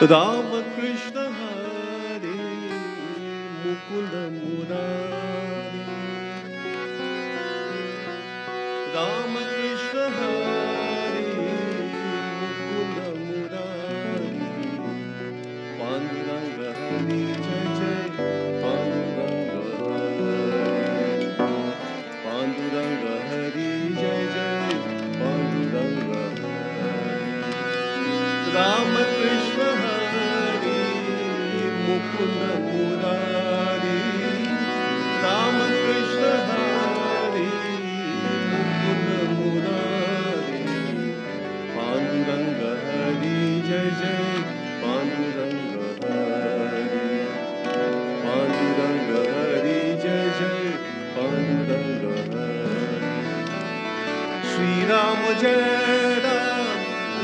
Rama Krishna Hare Mukunda Murari Rama Krishna Hare Mukunda Murari Panduranga Hari Jai Jai Panduranga Hari Panduranga Hari Jai Jai Panduranga Hari Rama Krishna Hari Mukunda Murari Rama Krishna Hari Mukunda Murari Panduranga Hari Jai Jai Panduranga Hari Panduranga Hari Jai Jai Panduranga Hari Shri Ram Jai Ram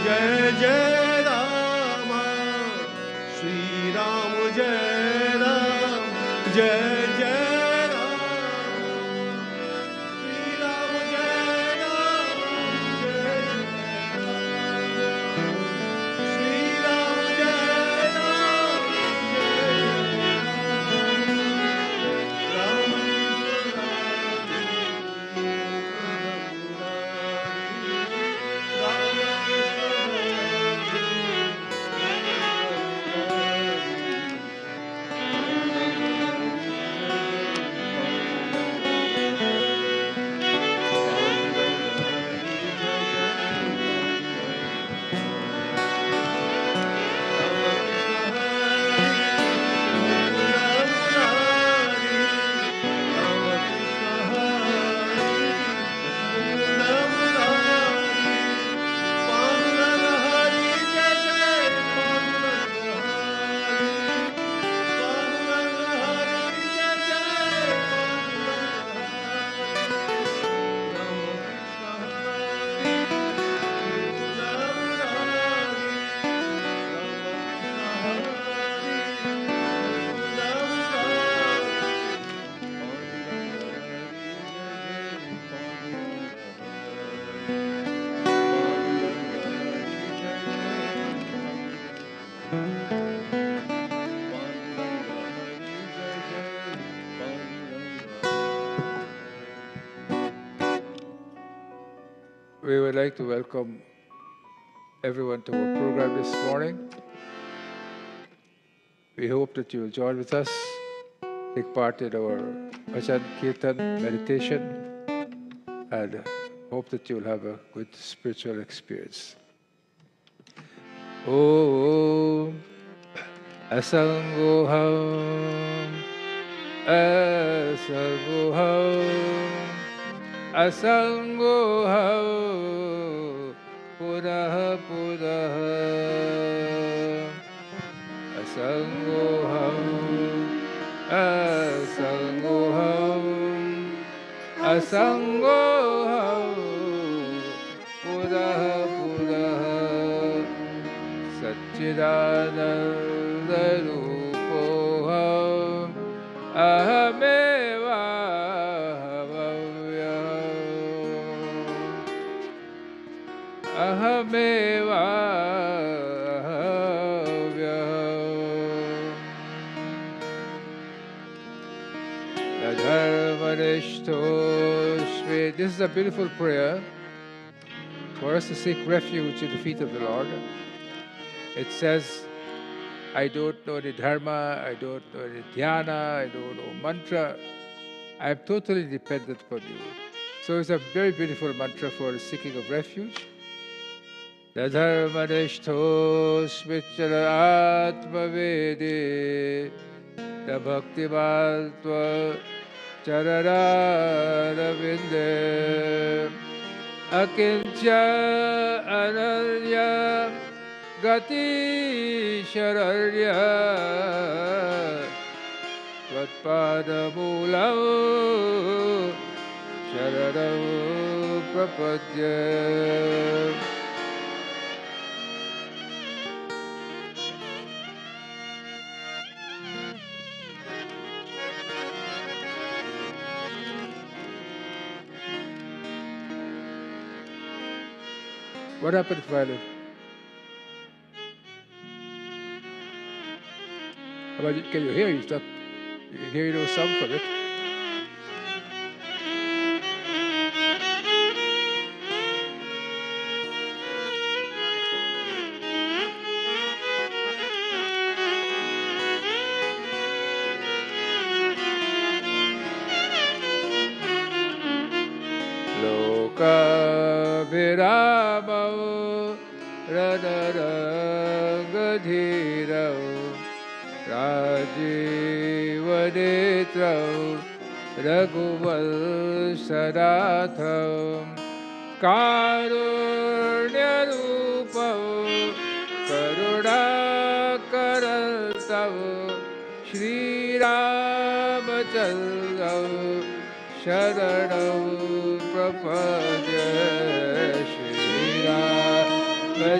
Jai Jai Rama Shri Ram Jai Ram Jai Jai Rama Shri Ram Jai Ram Jai Jai Rama We would like to welcome everyone to our program this morning. We hope that you will join with us, take part in our bhajan, kirtan, meditation, and hope that you will have a good spiritual experience. Om Asangoham Asangoham Asangoham Pudah Pudah Asangoham Asangoham Asangoham Pudah Pudah Satchidananda Rupoham Ahameva Ahameva This is a beautiful prayer for us to seek refuge in the feet of the Lord. It says, I don't know the dharma, I don't know the dhyana, I don't know mantra. I am totally dependent upon you. So it's a very beautiful mantra for the seeking of refuge. Dadharmanishto smichara atmavedi dabhaktimaltva charararavinde akincha ananya gati shararya Vatpadamulam sharanam prapadya. What happened, Violet? Well, can you hear? It's not, you hear no song from it. Viramau Ranaragadhirau Rajivaditrau Raghuvalsadatham Karunyarupau Karunakarantav Shri Ramachandrau Sharanam Prapadya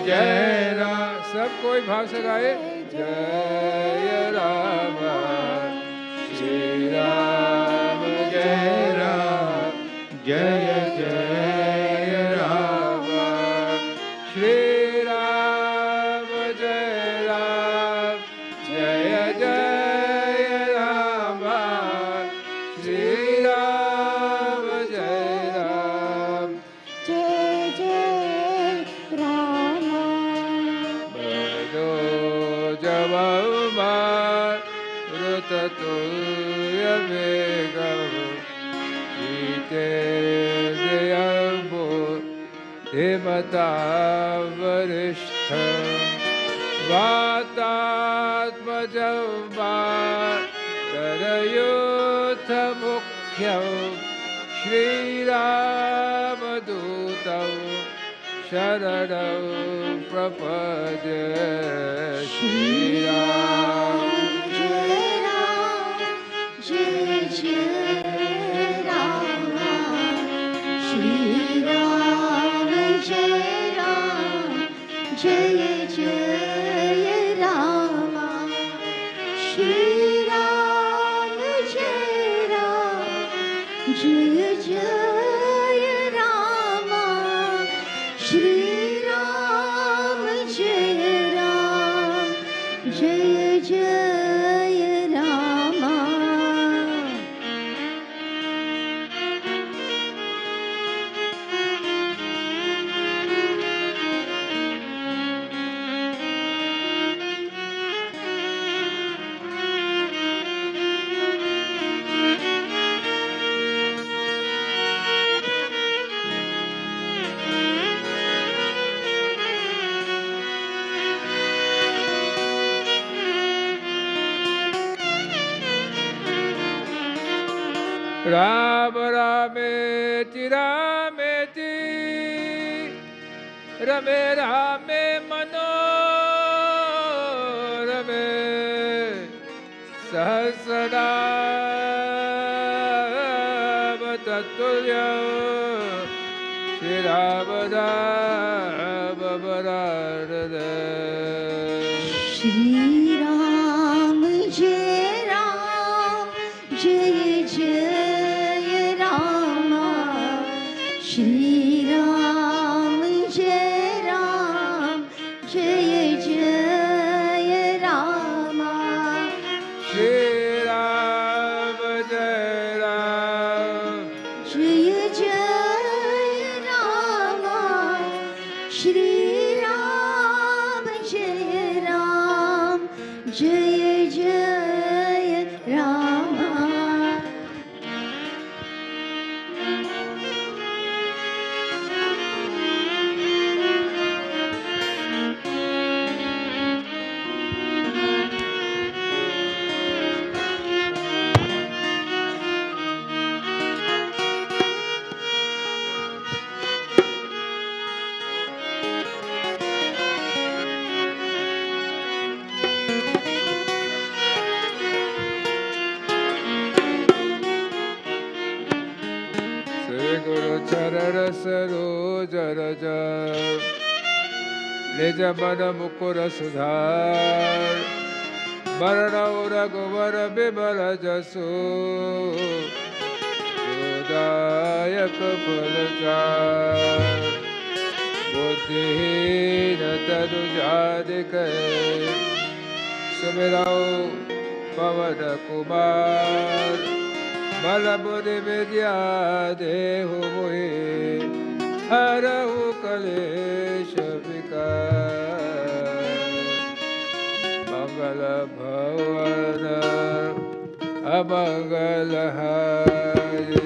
जय राम सब कोई भाव से गाए जय राम श्री राम जय राम जय जय राम श्री राम जय राम जय जय राम श्री राम जय राम जय जय Ram Himata varishtham Vatatmajam Tarayutha mukhyam Shri Ramadutam Sharanam Prapadya Shri Ram जय राम जय जय राम श्री राम जय राम जय जय राम श्री राम जय राम जय जय राम श्री राम जय राम जय जय Ram Ram Rameti Rameti Rame Rame Manorame Sahasranam Tatulya Shri Ram Ram Varada Shri Ram जय राम जय जय राम श्री राम जय राम जय जय Ram Shri Ram Jai Ram जय जय राम श्री राम जय राम जय जय Ram Sri Guru Charana Saroja Raja Nija Mana Mukura Sudhar Marana Raghuvar Bimala Jasu Udayak Pulachar Buddhihina Tanu Jadikay Sumirao पवन कुमार बल बुद्धि विद्या देहु मोहि हरहु कलेश विकार मंगल भवन अमंगल हारे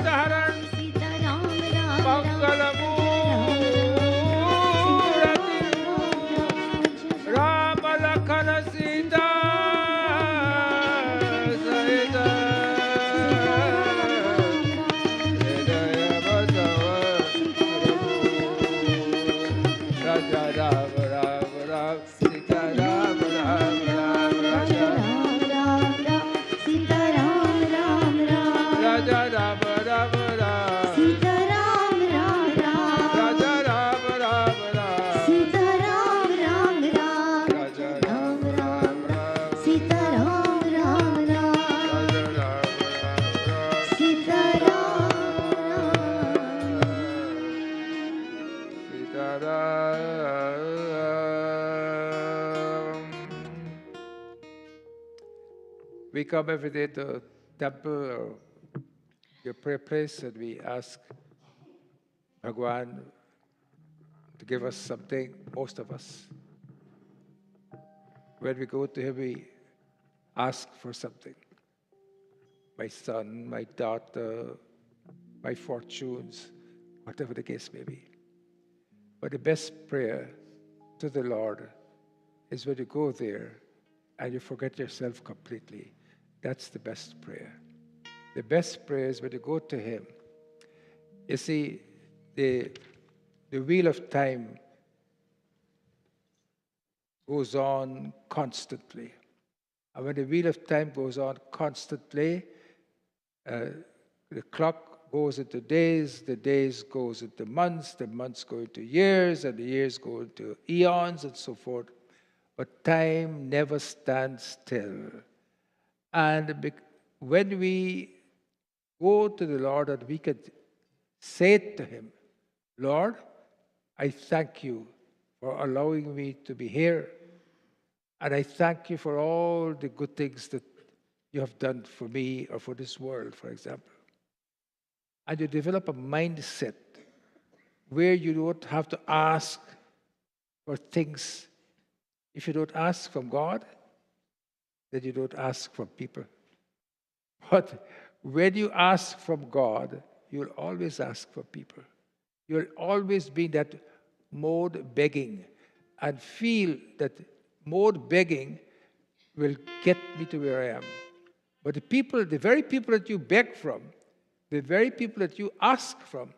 Hara We come every day to temple or your prayer place and we ask Bhagwan to give us something, most of us. When we go to him, we ask for something. My son, my daughter, my fortunes, whatever the case may be. But the best prayer to the Lord is when you go there and you forget yourself completely. That's the best prayer. The best prayer is when you go to him. You see, the wheel of time goes on constantly. And when the wheel of time goes on constantly, the clock goes into days, the days goes into months, the months go into years, and the years go into eons and so forth. But time never stands still. And when we go to the Lord and we can say to him, Lord, I thank you for allowing me to be here. And I thank you for all the good things that you have done for me or for this world, for example. And you develop a mindset where you don't have to ask for things. If you don't ask from God, then you don't ask from people. But when you ask from God, you'll always ask for people. You'll always be in that mode begging and feel that mode begging will get me to where I am. But the very people that you beg from, the very people that you ask from,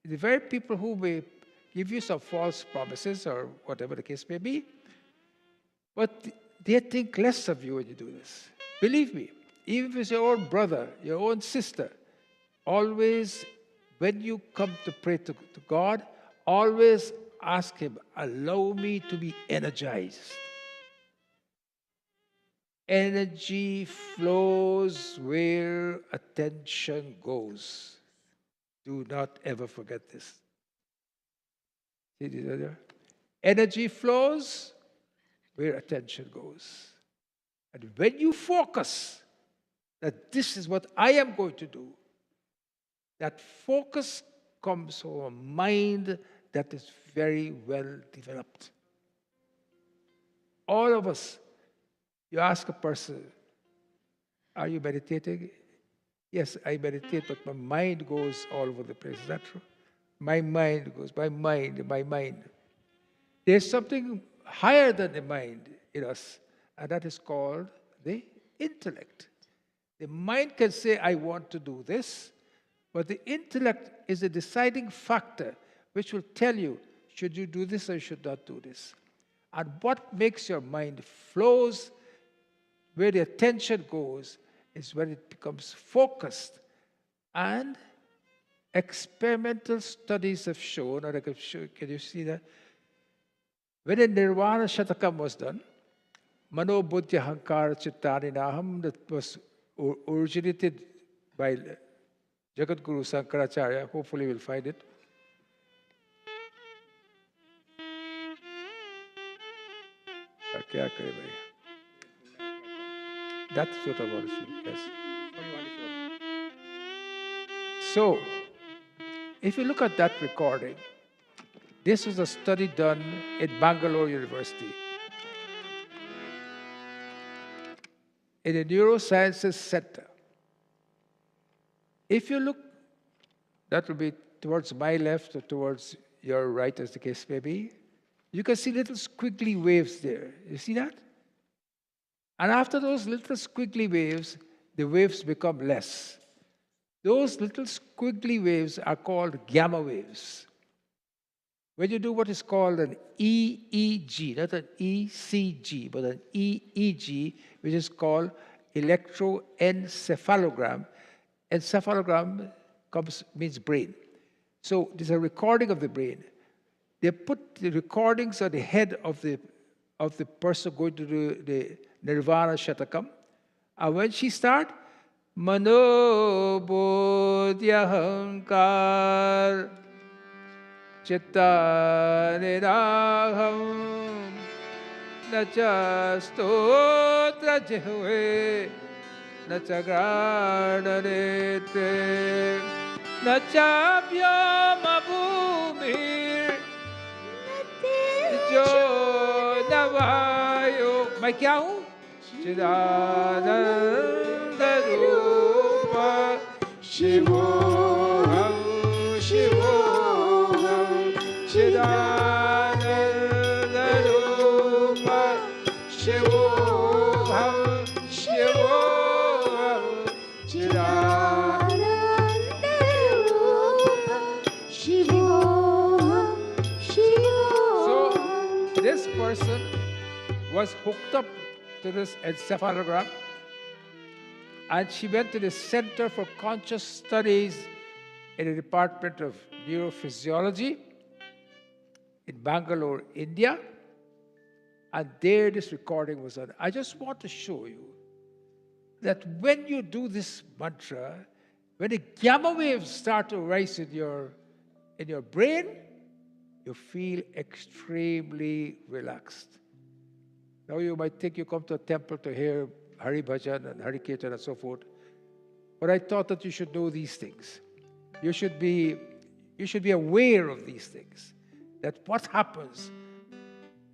the very people who may give you some false promises or whatever the case may be, but they think less of you when you do this. Believe me, even if it's your own brother, your own sister, always, when you come to pray to God, always ask him, allow me to be energized. Energy flows where attention goes. Do not ever forget this. See this other? Energy flows where attention goes. And when you focus that this is what I am going to do, that focus comes from a mind that is very well developed. All of us, you ask a person, are you meditating? Yes, I meditate, but my mind goes all over the place. Is that true? My mind goes, my mind. There's something higher than the mind in us, and that is called the intellect. The mind can say, I want to do this, but the intellect is a deciding factor which will tell you, should you do this or you should not do this. And what makes your mind flows, where the attention goes, is when it becomes focused. And experimental studies have shown, or I can show, can you see that? When the Nirvana Shatakam was done, Mano Buddhya Hankara Chittani Naham, that was originated by Jagadguru Sankaracharya, hopefully we'll find it. That's what I want to see, yes. So, if you look at that recording, this was a study done at Bangalore University. In the Neurosciences Center. If you look, that will be towards my left or towards your right, as the case may be. You can see little squiggly waves there. You see that? And after those little squiggly waves, the waves become less. Those little squiggly waves are called gamma waves. When you do what is called an EEG, not an ECG, but an EEG, which is called electroencephalogram. Encephalogram means brain. So there's a recording of the brain. They put the recordings on the head of the person going to do the Nirvana Shatakam. And when she starts, Mano Buddhya Hankar Chittani Naham Nacha Stotra Jihve न च ग्राणनेत्रे न चाप्यमभूमिर्जो न वायो मैं क्या हूँ चिदानंद रूप शिवोऽहं शिवोऽहं चिदानंद रूप शिवोऽहं शिवोऽहं So this person was hooked up to this encephalogram, and she went to the Center for Conscious Studies in the Department of Neurophysiology in Bangalore, India. And there this recording was on. I just want to show you that when you do this mantra, when the gamma waves start to rise in your brain, you feel extremely relaxed. Now you might think you come to a temple to hear Hari Bhajan and Hari Kirtan and so forth, but I thought that you should know these things. You should be aware of these things, that what happens.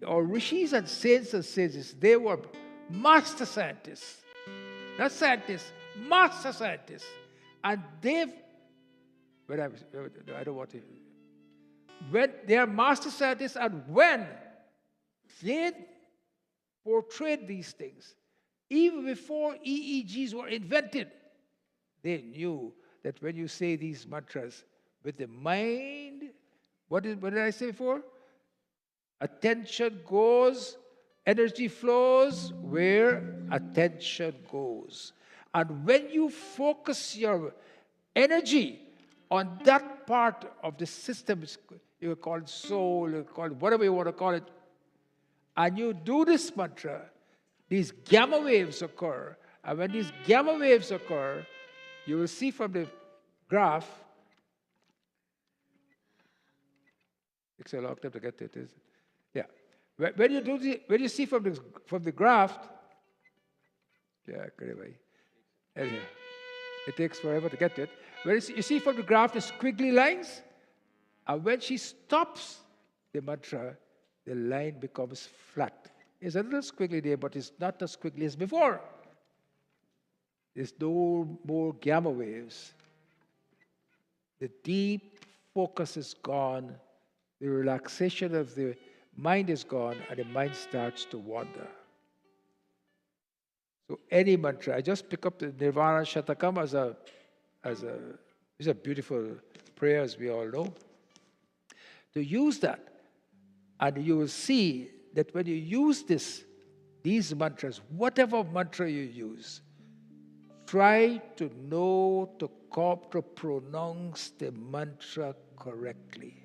Our rishis and saints and sages, they were master scientists. Not scientists, master scientists. And they've, I don't want to, when they are master scientists and when they portrayed these things, even before EEGs were invented, they knew that when you say these mantras with the mind, what did I say before? Attention goes, energy flows where attention goes. And when you focus your energy on that part of the system, you call it soul, you call it whatever you want to call it, and you do this mantra, these gamma waves occur. And when these gamma waves occur, you will see from the graph, it takes a long time to get to it, isn't it? Yeah. When you see from the graph, yeah, anyway, it takes forever to get to it. When you see from the graph the squiggly lines, and when she stops the mantra, the line becomes flat. It's a little squiggly there, but it's not as squiggly as before. There's no more gamma waves. The deep focus is gone. The relaxation of the mind is gone, and the mind starts to wander. So any mantra, I just pick up the Nirvana Shatakam it's a beautiful prayer, as we all know. To use that, and you will see that when you use these mantras, whatever mantra you use, try to know to pronounce the mantra correctly.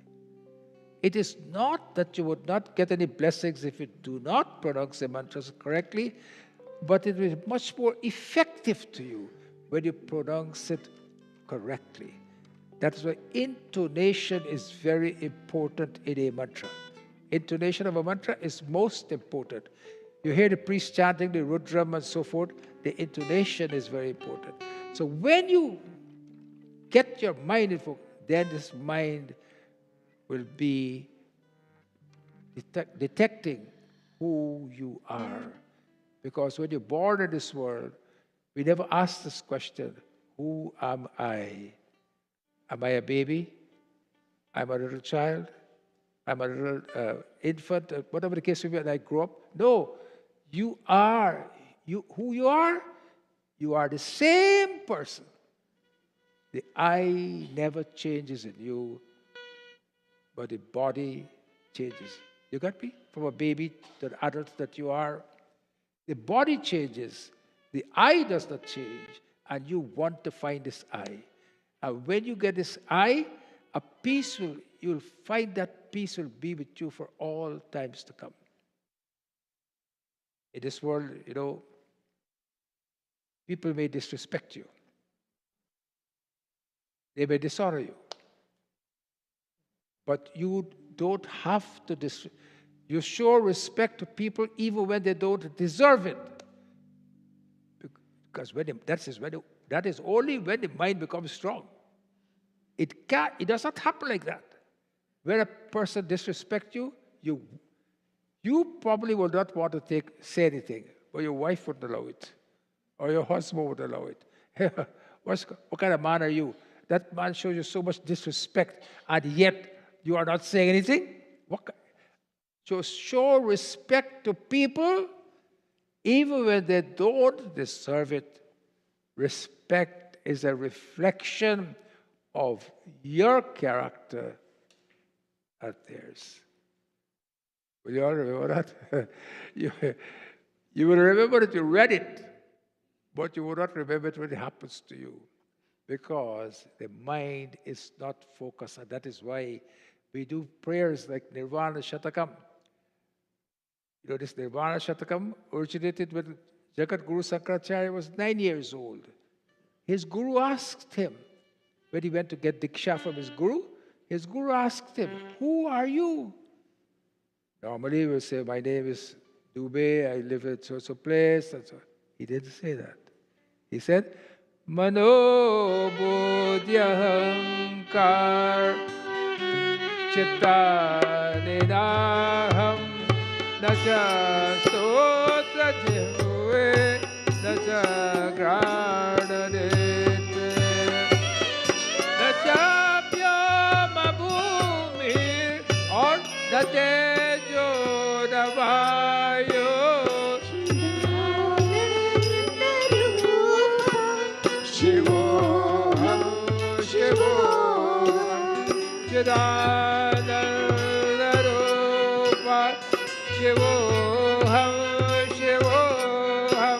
It is not that you would not get any blessings if you do not pronounce the mantras correctly, but it will be much more effective to you when you pronounce it correctly. That's why intonation is very important in a mantra. Intonation of a mantra is most important. You hear the priest chanting the Rudram and so forth, the intonation is very important. So when you get your mind involved, then this mind will be detecting who you are. Because when you're born in this world, we never ask this question, who am I? Am I a baby? I'm a little child? I'm a little infant? Whatever the case may be, and I grow up? No, you are. Who you are? You are the same person. The I never changes in you, but the body changes. You got me? From a baby to the adult that you are. The body changes. The I does not change. And you want to find this I. And when you get this I, you'll find that peace will be with you for all times to come. In this world, people may disrespect you. They may dishonor you. But you don't have to you show respect to people even when they don't deserve it. Because that is only when the mind becomes strong. It does not happen like that. When a person disrespects you, you probably will not want to say anything, but your wife wouldn't allow it, or your husband would allow it. What kind of man are you? That man shows you so much disrespect, and yet you are not saying anything? So show respect to people, even when they don't deserve it. Respect is a reflection of your character and theirs. Will you all remember that? you will remember that you read it, but you will not remember it when it happens to you, because the mind is not focused. And that is why we do prayers like Nirvana Shatakam. You know, this Nirvana Shatakam originated when Jagat Guru Sankaracharya was 9 years old. His guru asked him, when he went to get Diksha from his guru asked him, "Who are you?" Normally we will say, "My name is Dubey, I live in so place." And so. He didn't say that. He said, "Mano Bodhyahankar Chitta Ninaham Nacha Stotra Jihve Nacha Granadete Nacha Pyama Bhumi or Natejo Navayo Shivoham Shivoham Chidananda Rupa Shivoham Shivoham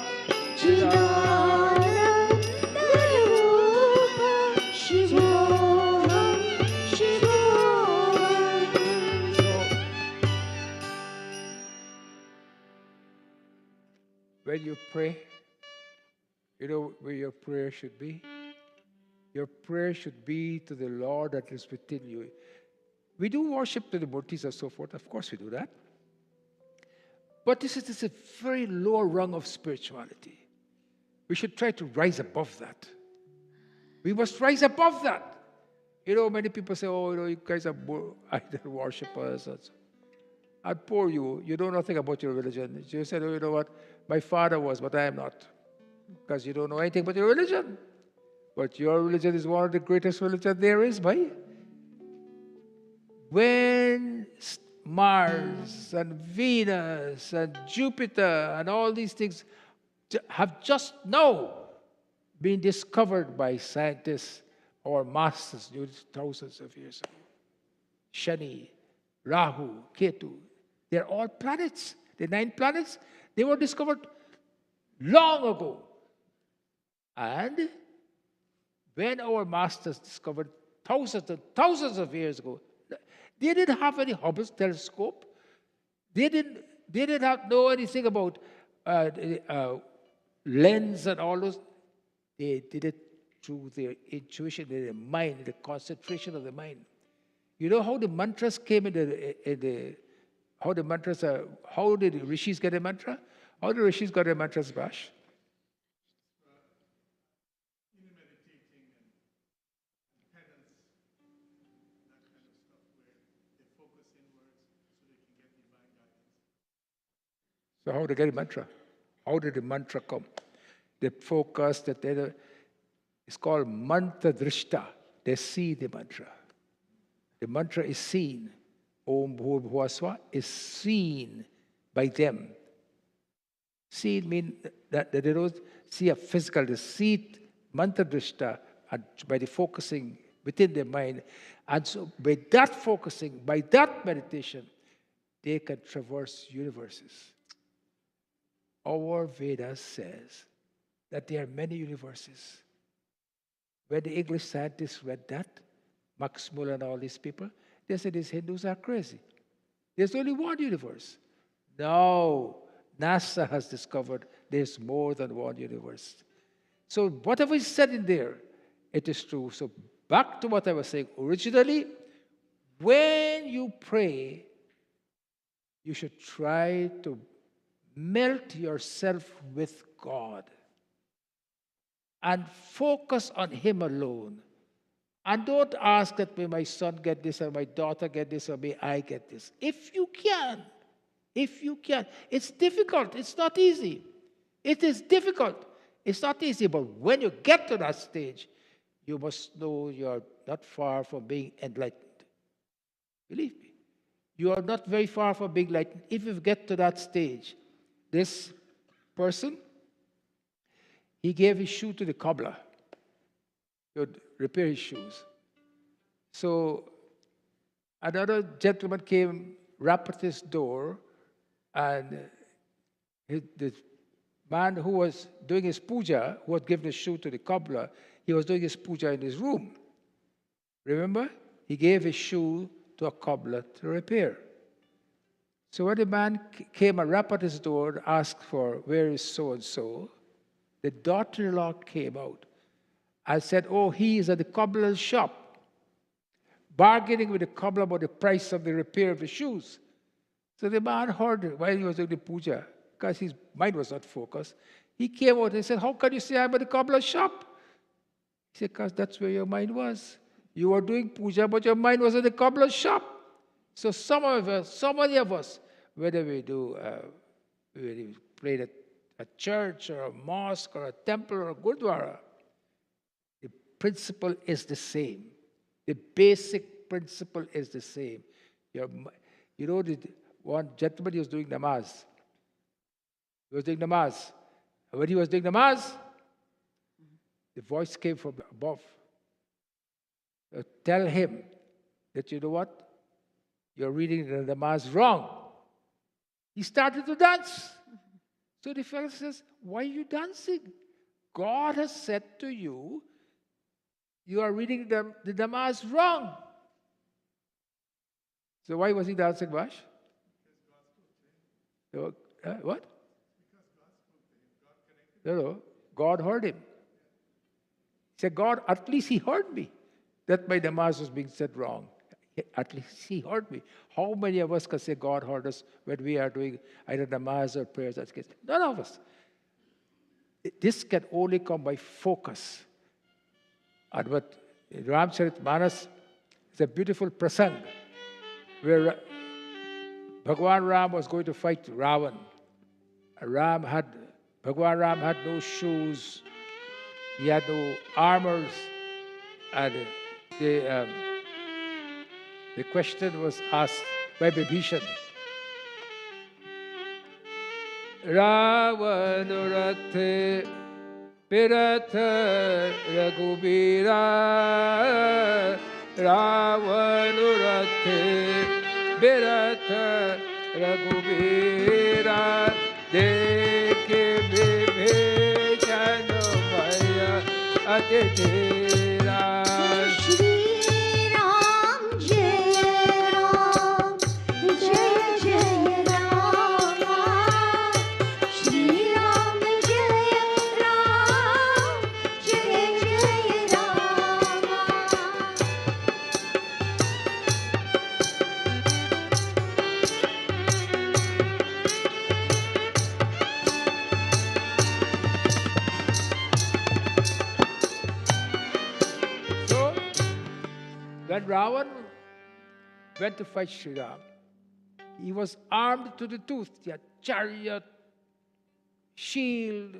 Chidananda Rupa Shivoham Shivoham." When you pray, you know where your prayer should be? Your prayer should be to the Lord that is within you. We do worship to the murtis and so forth. Of course we do that. But this is a very low rung of spirituality. We should try to rise above that. We must rise above that. You know, many people say, "Oh, you know, you guys are idol worshippers." I'd poor you. You know nothing about your religion. You said, "Oh, you know what? My father was, but I am not." Because you don't know anything about your religion. But your religion is one of the greatest religions there is, boy. When Mars and Venus and Jupiter and all these things have just now been discovered by scientists or masters thousands of years ago. Shani, Rahu, Ketu, they're all planets. The 9 planets, they were discovered long ago. And when our masters discovered thousands and thousands of years ago, they didn't have any Hubble's telescope. They didn't know anything about lens and all those. They did it through their intuition, their mind, the concentration of the mind. You know how the mantras came how the mantras are, how did the rishis get a mantra? How did the rishis got their mantras, Bash? So how did they get a mantra? How did the mantra come? They focus, it's called mantra drishta. They see the mantra. The mantra is seen. Om Bhur Bhuvaswa is seen by them. Seen means that they don't see a physical, they see it, mantra drishta, by the focusing within their mind. And so by that focusing, by that meditation, they can traverse universes. Our Vedas says that there are many universes. When the English scientists read that, Max Muller and all these people, they said these Hindus are crazy. There's only one universe. No, NASA has discovered there's more than one universe. So whatever is said in there, it is true. So back to what I was saying originally, when you pray, you should try to melt yourself with God. and focus on Him alone. And don't ask that may my son get this or my daughter get this or may I get this. If you can. It's difficult. It's not easy. It is difficult. It's not easy. But when you get to that stage, you must know you're not far from being enlightened. Believe me. You are not very far from being enlightened. If you get to that stage, this person, he gave his shoe to the cobbler. He would repair his shoes. So another gentleman came, rapped at his door, and the man who was doing his puja, who had given his shoe to the cobbler, he was doing his puja in his room. Remember? He gave his shoe to a cobbler to repair. So when the man came and rapped at his door and asked for, where is so-and-so, the daughter-in-law came out and said, oh, he is at the cobbler's shop, bargaining with the cobbler about the price of the repair of the shoes. So the man heard it while he was doing the puja, because his mind was not focused. He came out and said, how can you say I'm at the cobbler's shop? He said, because that's where your mind was. You were doing puja, but your mind was at the cobbler's shop. So so many of us, whether we pray at a church or a mosque or a temple or a gurdwara, the principle is the same. The basic principle is the same. One gentleman, he was doing namaz. And when he was doing namaz, the voice came from above. Tell him that, you know what? You're reading the namaz wrong. He started to dance. So the fellow says, why are you dancing? God has said to you, you are reading the namaz wrong. So why was he dancing, Vash? What? No, God heard him. He said, God, at least he heard me. That my namaz was being said wrong. At least he heard me. How many of us can say God heard us when we are doing either namaz or prayers? None of us. This can only come by focus. And what in Ramcharitmanas is a beautiful prasang where Bhagwan Ram was going to fight Ravan. Bhagwan Ram had no shoes, he had no armors, and the question was asked by Vibhishan. Ravanurate Piratha Raghubira Ravanurate Piratha Raghubira Dekhe Vibhishan Maya Atitira. When Ravan went to fight Sri Ram, he was armed to the tooth. He had chariot, shield,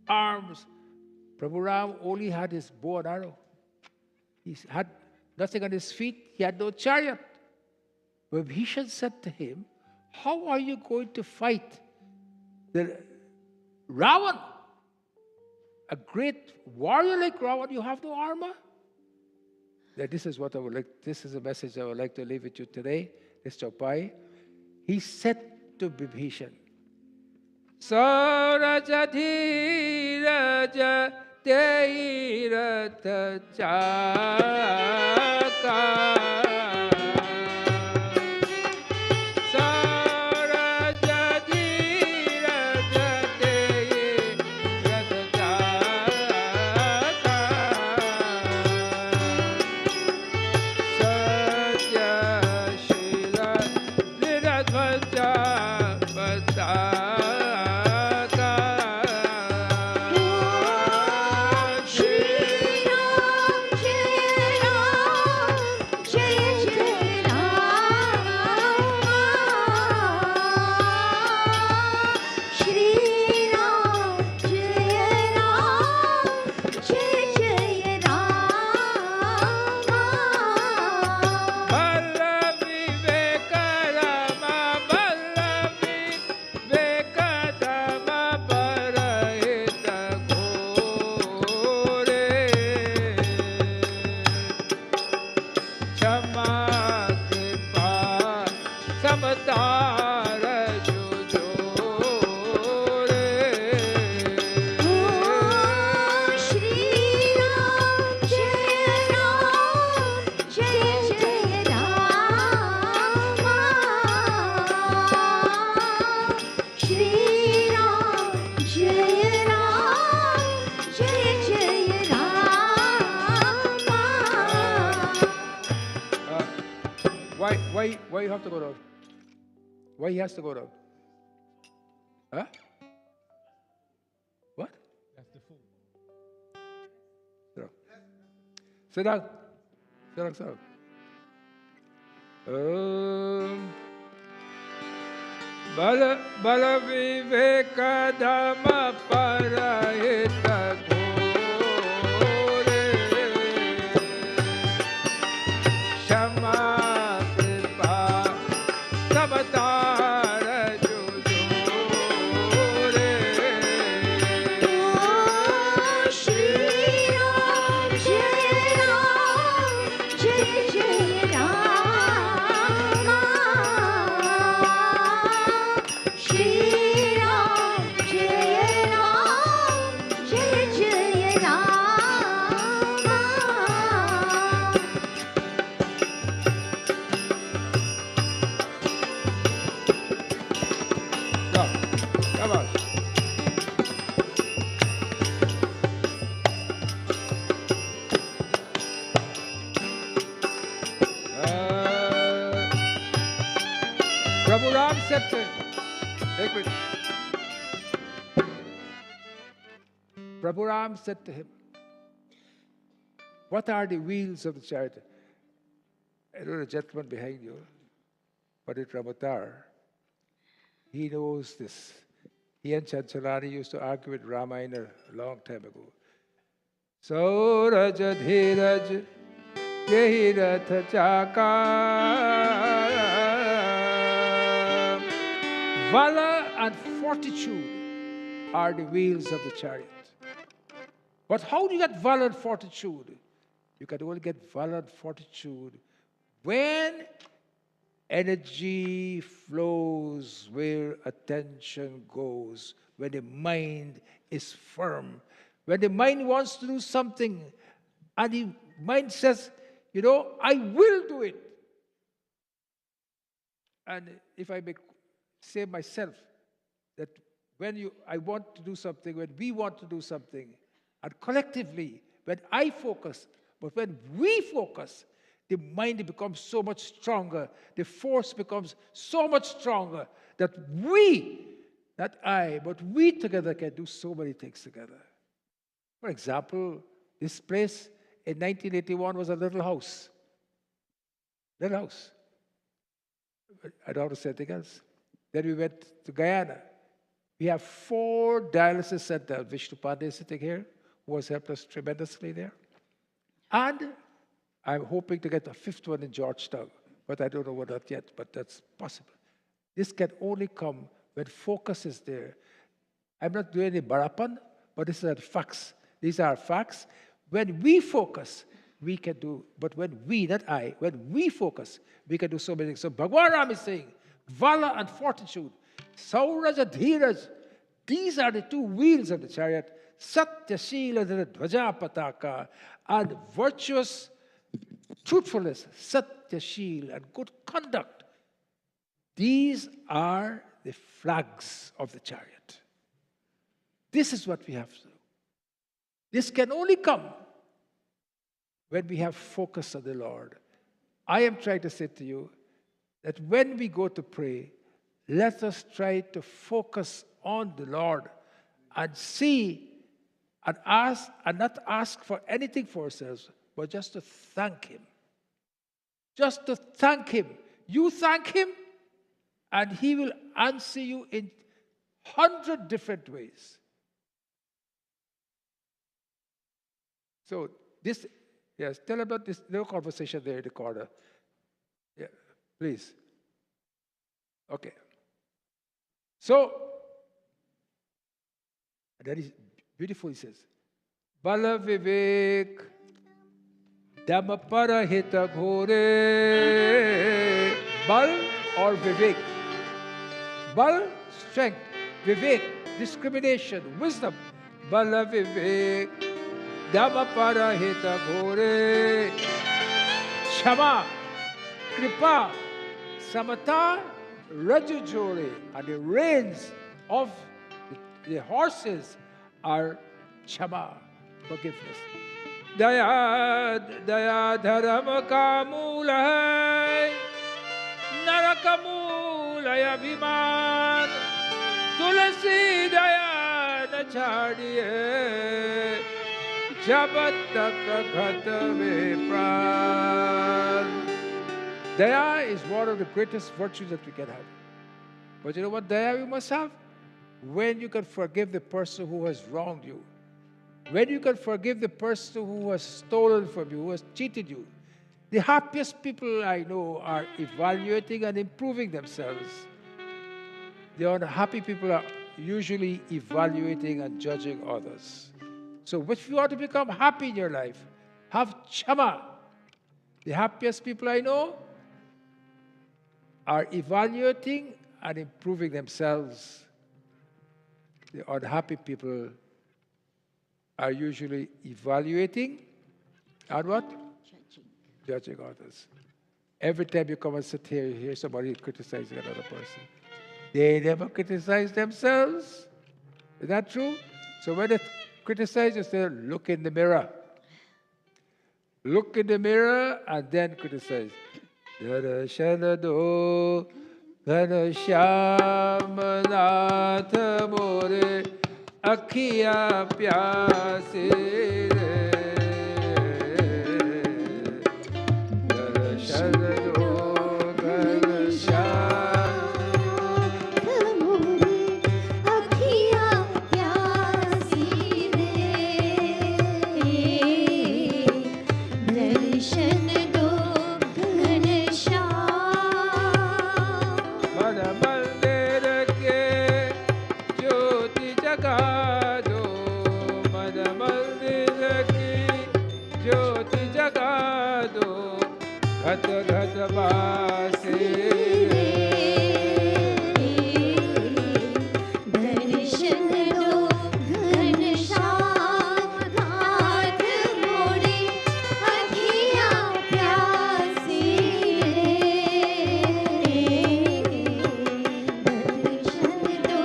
arms. Prabhu Ram only had his bow and arrow. He had nothing on his feet. He had no chariot. Vibhishan said to him, how are you going to fight the Ravan? A great warrior like Ravan, you have no armor? This is what I would like. This is a message I would like to leave with you today. This Chaupai. He said to Vibhishan, Saurajadhi Raja Teirata Chaka. Shri why you have to go down? Why he has to go down? Huh? What? That's the food. Sit down. Sit down. Sit down. Bala viveka dhamma parahita ghore Shama kripa savatara jujore Shri Ram Jai Rama Shri Ram Jai Rama Go. Come on. Prabhu Ram said to him, take it. Prabhu Ram said to him, what are the wheels of the chariot? I know the gentleman behind you, Pandit Ramatar, he knows this. He and Chanchalani used to argue with Ramayana a long time ago. Sauraj dhiraj yehi ratha chaka valor and fortitude are the wheels of the chariot. But how do you get valor and fortitude? You can only get valor and fortitude when energy flows where attention goes, when the mind is firm. When the mind wants to do something and the mind says, you know, I will do it. And if I may say myself, that when I want to do something, when we want to do something, and collectively, when I focus, but when we focus, the mind becomes so much stronger, the force becomes so much stronger that we, not I, but we together can do so many things together. For example, this place in 1981 was a little house. Little house. I don't want to say anything else. Then we went to Guyana. We have 4 dialysis centers. Vishnu Mandir sitting here, who has helped us tremendously there. And I'm hoping to get a 5th one in Georgetown, but I don't know what that yet, but that's possible. This can only come when focus is there. I'm not doing any barapan, but this is facts. These are facts. When we focus, we can do, but when we, not I, when we focus, we can do so many things. So Bhagwan Ram is saying, valor and fortitude, sauraj and dhiraj, these are the 2 wheels of the chariot, satya, shila, dvaja, pataka, and virtuous truthfulness, satya, shila, and good conduct. These are the flags of the chariot. This is what we have to do. This can only come when we have focus on the Lord. I am trying to say to you that when we go to pray, let us try to focus on the Lord and see and ask, and not ask for anything for ourselves, but just to thank Him. Just to thank Him. You thank Him, and He will answer you in 100 different ways. So this, yes, tell about this little conversation there in the corner. Yeah, please. Okay. So, that is beautiful, he says. Bala Vivek Dhamma Parahita Ghore. Bal or Vivek. Bal, strength. Vivek, discrimination, wisdom. Bala Vivek Dhamma Parahita Ghore. Shama, Kripa, Samata, Rajujore. And the reins of the horses are Chama, forgiveness. Daya, Daya Dharam Kamula hai, narakamulaya viman tulasi daya na chadiye jabataka ghatave pran. Daya is one of the greatest virtues that we can have. But you know what daya we must have? When you can forgive the person who has wronged you. When you can forgive the person who has stolen from you, who has cheated you. The happiest people I know are evaluating and improving themselves. The unhappy people are usually evaluating and judging others. So if you want to become happy in your life, have chama. The happiest people I know are evaluating and improving themselves. The unhappy people are usually evaluating and what? Judging others. Every time you come and sit here, you hear somebody criticizing another person. They never criticize themselves. Is that true? So when they criticize, you say, look in the mirror. Look in the mirror and then criticize. Darashanado Ghanashyamanath More Akhiya Pyase Re Darashanado Ghat ghat vaase darshan do ghanshyam nath more akhiya pyasi darshan do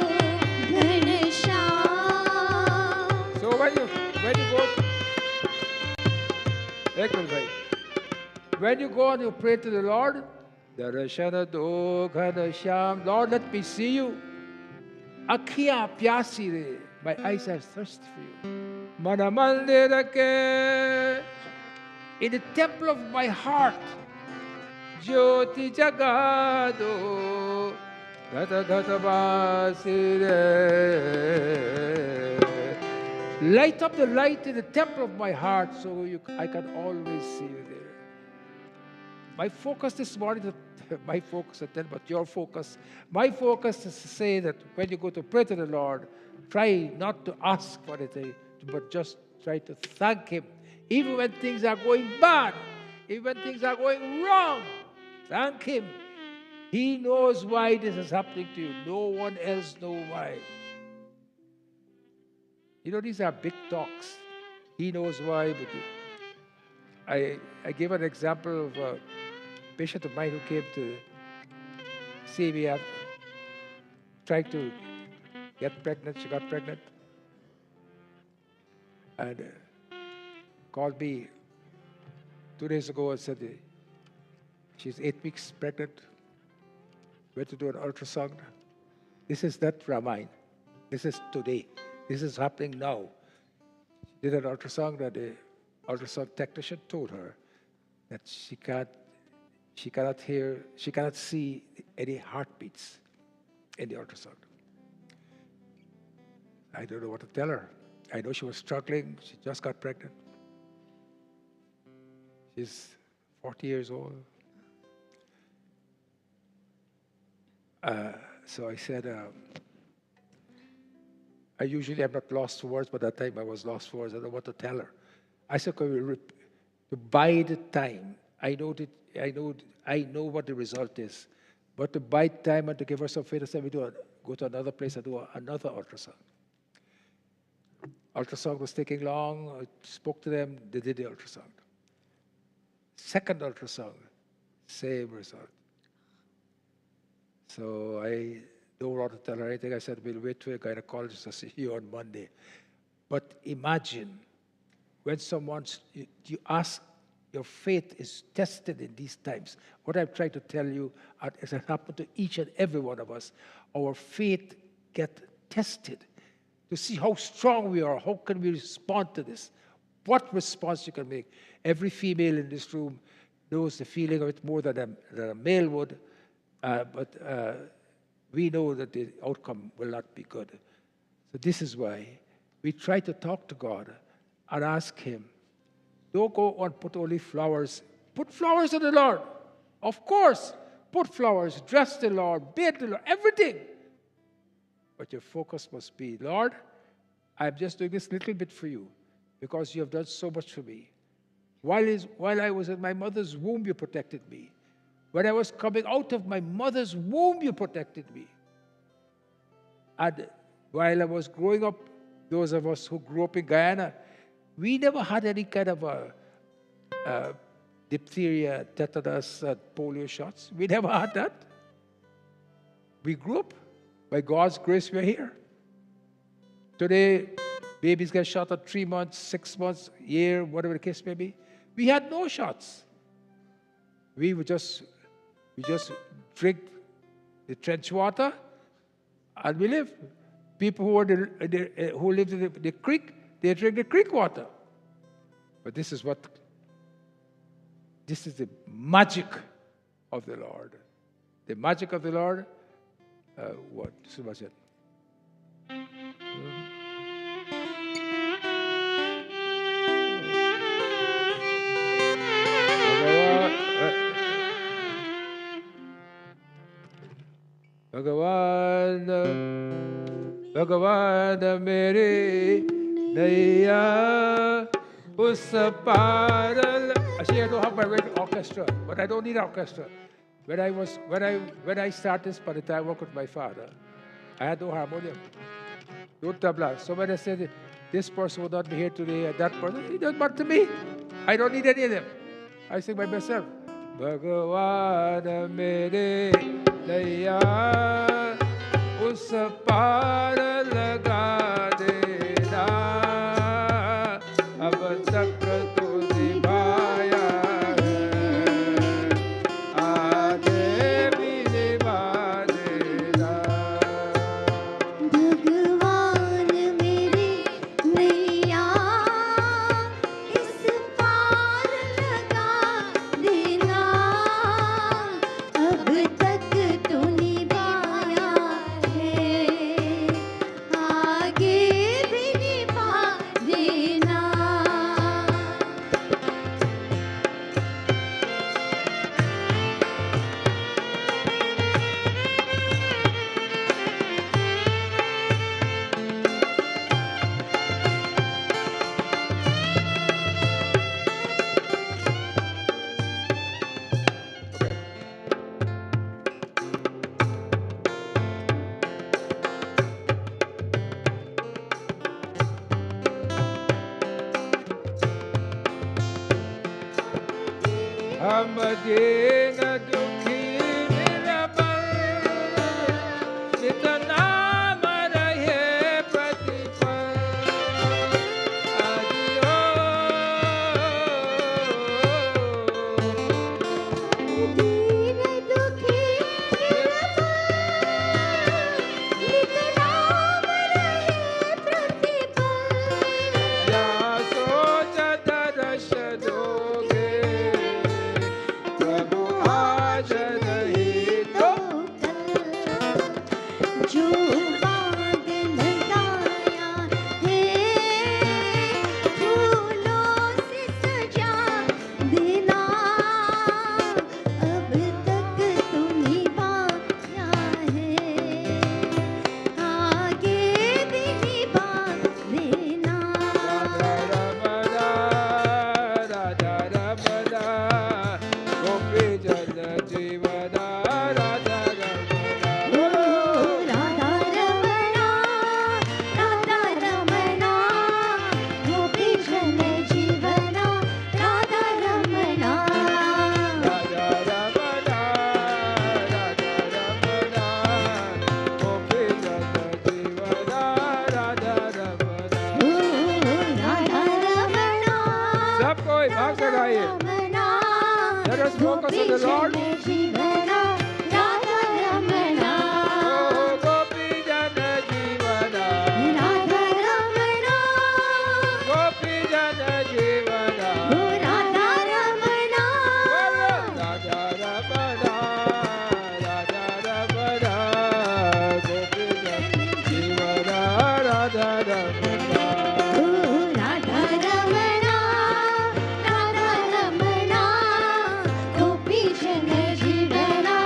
ghanshyam. So when you go, Ekmal bhai, when you go and you pray to the Lord, Darashana do Ghanashyam, Lord, let me see you. Akhiya pyasi re, my eyes are thirsty for you. Mana mandirake, in the temple of my heart, Jyoti jagado, Gata gata vasi re. Light up the light in the temple of my heart so I can always see you there. My focus this morning, my focus, but your focus, my focus is to say that when you go to pray to the Lord, try not to ask for anything, but just try to thank Him. Even when things are going bad, even when things are going wrong, thank Him. He knows why this is happening to you. No one else knows why. You know, these are big talks. He knows why, but I gave an example of a patient of mine who came to see me after trying to get pregnant. She got pregnant and called me 2 days ago and said she's 8 weeks pregnant. Went to do an ultrasound. This is not Ramayana. This is today. This is happening now. She did an ultrasound and the ultrasound technician told her that she cannot see any heartbeats in the ultrasound. I don't know what to tell her. I know she was struggling. She just got pregnant. She's 40 years old. So I said, I usually am not lost for words, but that time I was lost for words. I don't know what to tell her. I said, to buy the time. I know what the result is, but to buy time and to give her some faith, I said, go to another place and do another ultrasound. Ultrasound was taking long. I spoke to them. They did the ultrasound. Second ultrasound, same result. So I don't want to tell her anything. I said, we'll wait for a gynecologist to see you on Monday. But imagine when you ask your faith is tested in these times. What I'm trying to tell you, as has happened to each and every one of us, our faith get tested to see how strong we are. How can we respond to this? What response you can make? Every female in this room knows the feeling of it more than a male would, but we know that the outcome will not be good. So this is why we try to talk to God and ask Him, don't go and put only flowers. Put flowers on the Lord. Of course, put flowers, dress the Lord, bathe the Lord, everything. But your focus must be, Lord, I'm just doing this little bit for you because you have done so much for me. While I was in my mother's womb, you protected me. When I was coming out of my mother's womb, you protected me. And while I was growing up, those of us who grew up in Guyana, we never had any kind of diphtheria, tetanus, polio shots. We never had that. We grew up. By God's grace, we're here. Today, babies get shot at 3 months, 6 months, year, whatever the case may be. We had no shots. We just drink the trench water, and we live. People who lived in the creek, they drink the creek water. But this is the magic of the Lord. The magic of the Lord. What? So much it. Bhagavan mere naiya us paral. Actually, I don't have my regular orchestra, but I don't need orchestra. When I started by the time I worked with my father, I had no harmonium, no tabla. So when I said this person would not be here today and that person, it doesn't matter to me. I don't need any of them. I sing by myself. Bhagavan mere naiya us par laga dena ab tak tu nibhaya hai aage bhi nibha dena. भगवान मेरे नैया इस पार लगा देना अब तक तू निभाया है आगे भी निभा देना. हम दीन दुखी निरबल नित नाम रहे प्रतिपल आदियो दीन दुखी नित नाम रहे प्रतिपल या सोच दर्श दोगे प्रभु आज नहीं तो जो बाग लगाया है फूलों से सजा देना अब तक तू निभाया है आगे भी निभा देना. राधा रमना गोपी जन जीवना राधा रमना राधा रमणा राधा रमणा गोपी जन जीवना राधा रमणा. राधा रमना गोपी जन जीवना राधा रमना. राधा रमणा सब कोई भाग से गाइए. Ramana Let us focus on the Lord. जीवना Radha Ramana Oh, Gopi Jana Jivana, Radha Ramana Gopi Jana Jivana, ओ Radha Ramana Radha Ramana, Radha Ramana, Gopi Jana Jivana, Radha Ramana. ओ राधा रमणा राधा रमणा गोपी जन जीवना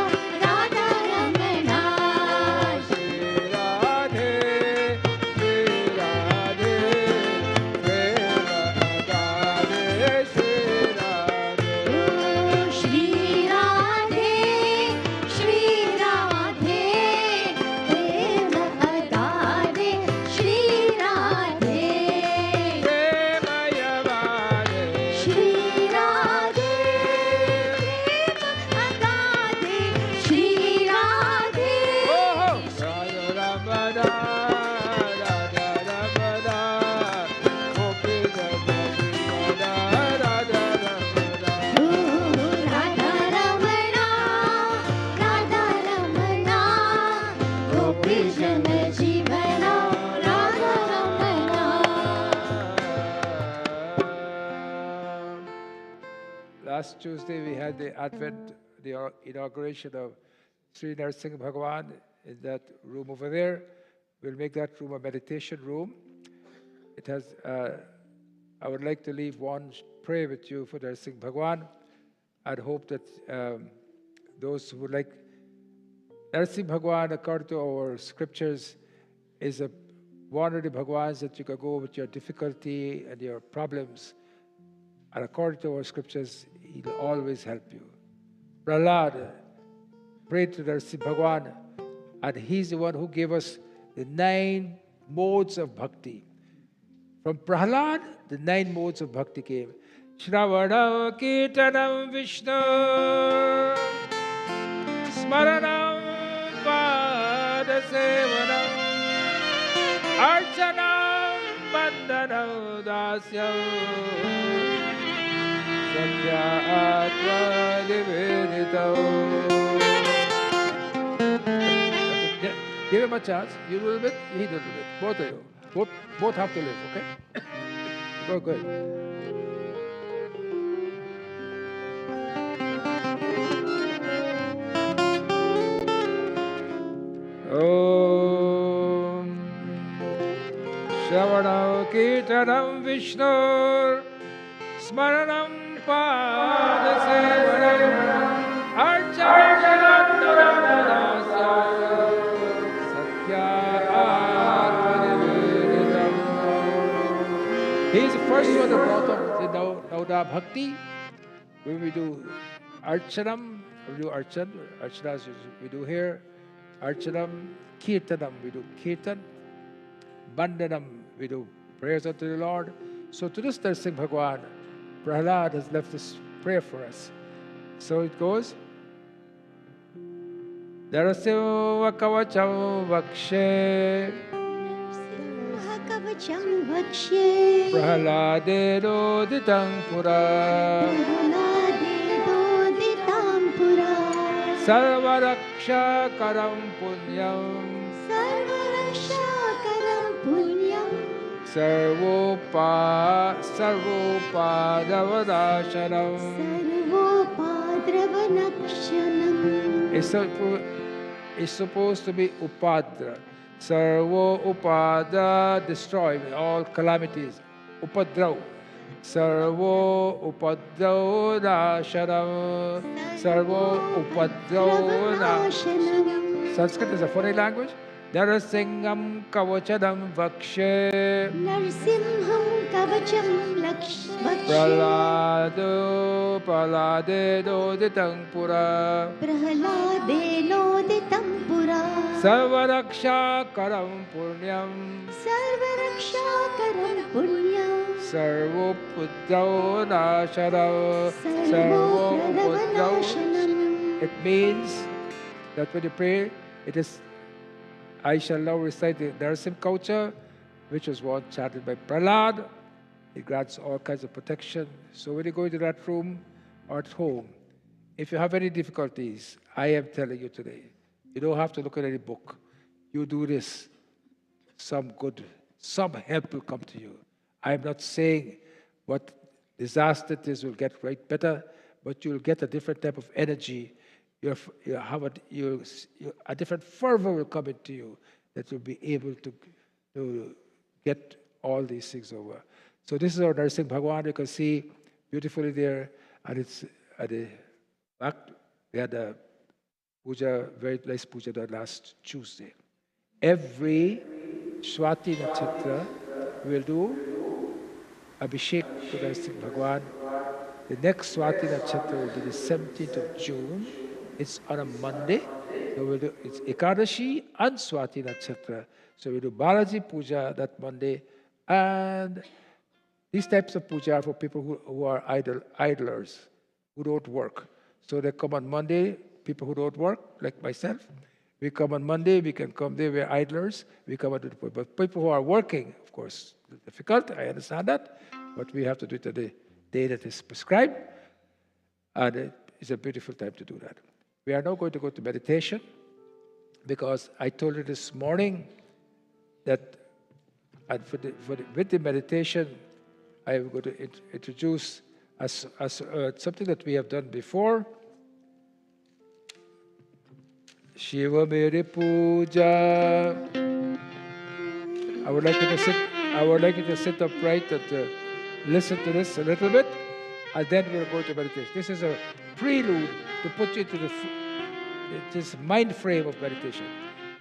Radha Ramana Shri Radhe, Shri Radhe, Prema Radhe, Shri Radhe. ओ श्री राधे श्री राधे प्रेम अगाधे श्री राधे Premayavade, श्री राधे प्रेम अगाधे Shri Radhe Oh, Radha Ramana, Radha Ramana, Gopi Jana Jivana, Radha Ramana. ओ राधा रमणा राधा रमणा गोपी जन जीवना Radha Ramana Last Tuesday we had the Advent, the inauguration of Sri Narasimha Bhagavan in that room over there. We'll make that room a meditation room. It has. I would like to leave one prayer with you for Narasimha Bhagavan. I'd hope that those who would like Narasimha Bhagavan, according to our scriptures, is one of the Bhagavans that you can go with your difficulty and your problems. And according to our scriptures, he'll always help you. Prahlad prayed to Narasimha Bhagavan, and he's the one who gave us the 9 modes of bhakti. From Prahlad, the 9 modes of bhakti came. Shravanam Kirtanam Vishnu Smaranam Padasevanam Archanam Bandanam Dasyam Satya Atma Niveditam. Give him a chance. You do a bit, he does a bit. Both of you. Both have to live, okay? Go good. Om Shravanam Kirtanam Vishnu Smaranam Padasevanam Archanam Satya Atmaniveditam. He's the first one that brought up the Nauda Bhakti. When we do Archanam, we do Archanas we do here. Archanam, Kirtanam, we do Kirtan. Bandanam, we do prayers unto the Lord. So to this Narasimha Bhagavan, Prahlad has left this prayer for us. So it goes, Narasimha Kavacham Vakshe Kavacham वक्ष्ये Prahlade Ditam Pura प्रह्लादे दोदितां पुरा Sarvaraksha Karam Punyam सर्वरक्षाकरं पुण्यं Sarvopadavadashanam. सर्वोपाद्रवनक्षणम् It's supposed to be Upadra. Sarvo Upada, destroy all calamities. Upadrav. Sarvo Upadrav Nashanam. Sarvo Upadrav Nashanam. Sanskrit is a funny language. Narasimham Kavachadam Vakshe. नरसिंहं कवचं वक्ष्ये Prahlade Doditam Pura. प्रह्लादेनोदितं पुरा Sarvaraksha Karam Punyam. सर्वरक्षाकरं पुण्यं Sarvopudrao Nashanam. सर्वोपद्रवनाशनम् It means that when you pray, it is, I shall now recite the Narasimha Kavcha, which was one chanted by Prahlad. It grants all kinds of protection. So when you go into that room or at home, If you have any difficulties, I am telling you today, you don't have to look at any book. You do this, some help will come to you. I'm not saying what disaster it is will get right better, but you'll get a different type of energy. A different fervor will come into you that you'll be able to get all these things over. So this is our Narasimha Bhagwan. You can see beautifully there, and it's at the back. We had a puja, very nice puja done last Tuesday. Every Swati Nakshatra we will do Abhishek to Narasimha Bhagwan. The next Swati Nakshatra will be the 17th of June. It's on a Monday. So it's Ekadashi and Swati Nakshatra. So we do Balaji Puja that Monday. And these types of puja are for people who are idlers, who don't work. So they come on Monday, people who don't work, like myself. We come on Monday, we can come there, we're idlers, we come and do the puja. But people who are working, of course, it's difficult, I understand that, but we have to do it on the day that is prescribed. And it's a beautiful time to do that. We are now going to go to meditation, because I told you this morning that with the meditation, I am going to introduce as something that we have done before. Shiva Mere Puja. I would like you to sit upright and listen to this a little bit, and then we'll go to meditation. This is a prelude to put you into this mind frame of meditation.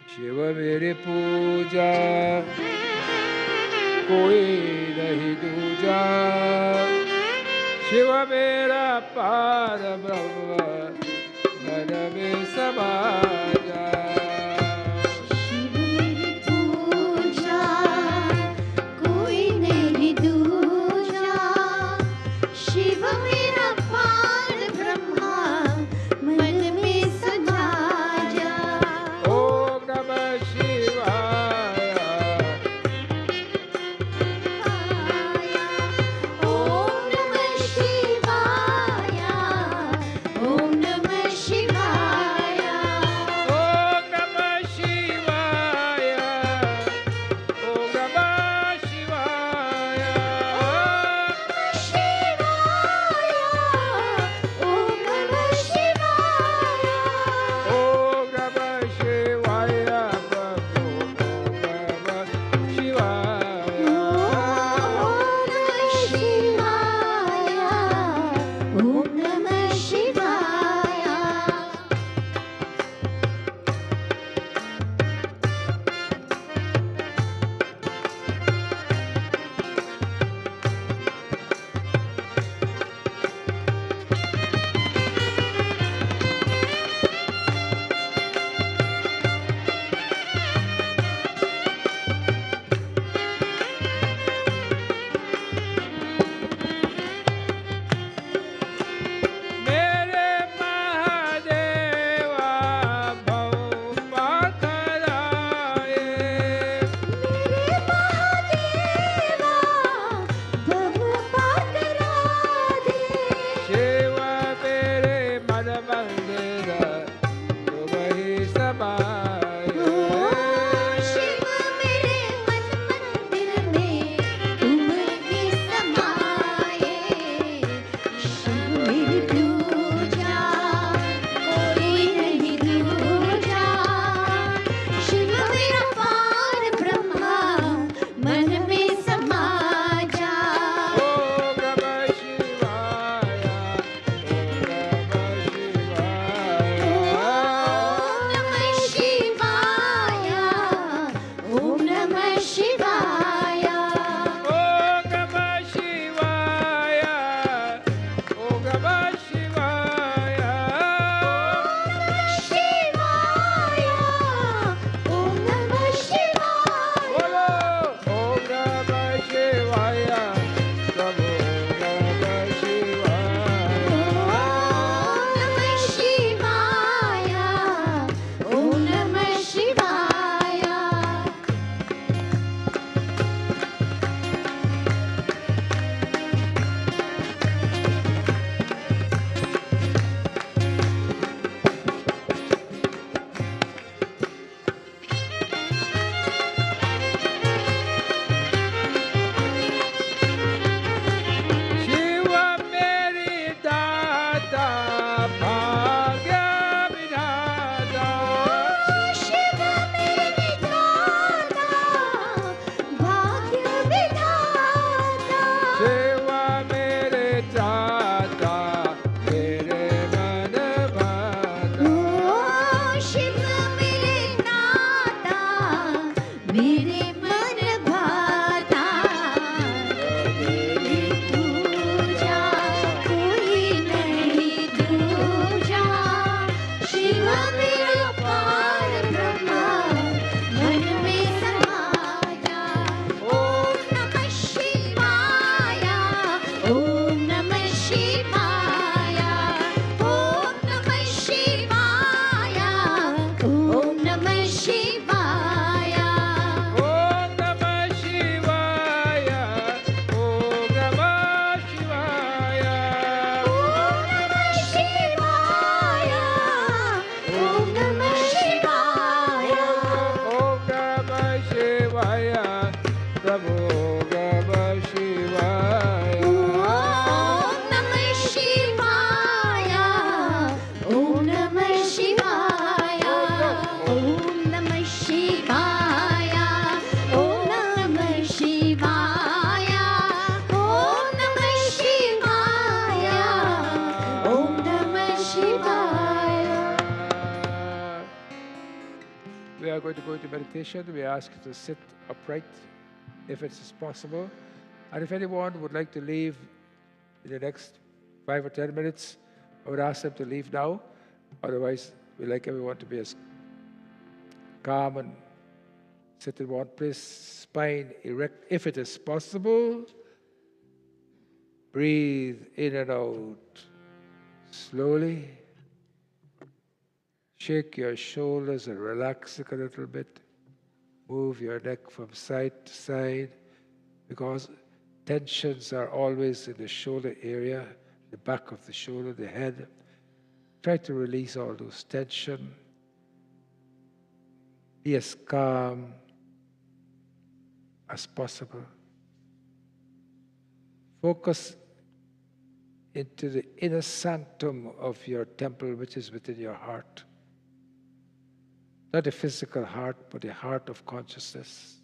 Shiva Mere Puja, koi nahi dooja. Shiva Mera Para Brahma, मन में समाजा। शिव मेरी पूजा कोई नहीं दूजा, शिव मेरा पार ब्रह्मा मन में समा जा। ओम नमः शिवाय, ओम नमः शिवाय, ओम नमः शिवाय, are going to go into meditation. We ask you to sit upright if it is possible. And if anyone would like to leave in the next 5 or 10 minutes, I would ask them to leave now. Otherwise, we like everyone to be as calm and sit in one place, spine erect if it is possible. Breathe in and out slowly. Shake your shoulders and relax it a little bit. Move your neck from side to side, because tensions are always in the shoulder area, the back of the shoulder, the head. Try to release all those tension. Be as calm as possible. Focus into the inner sanctum of your temple, which is within your heart. Not a physical heart, but a heart of consciousness.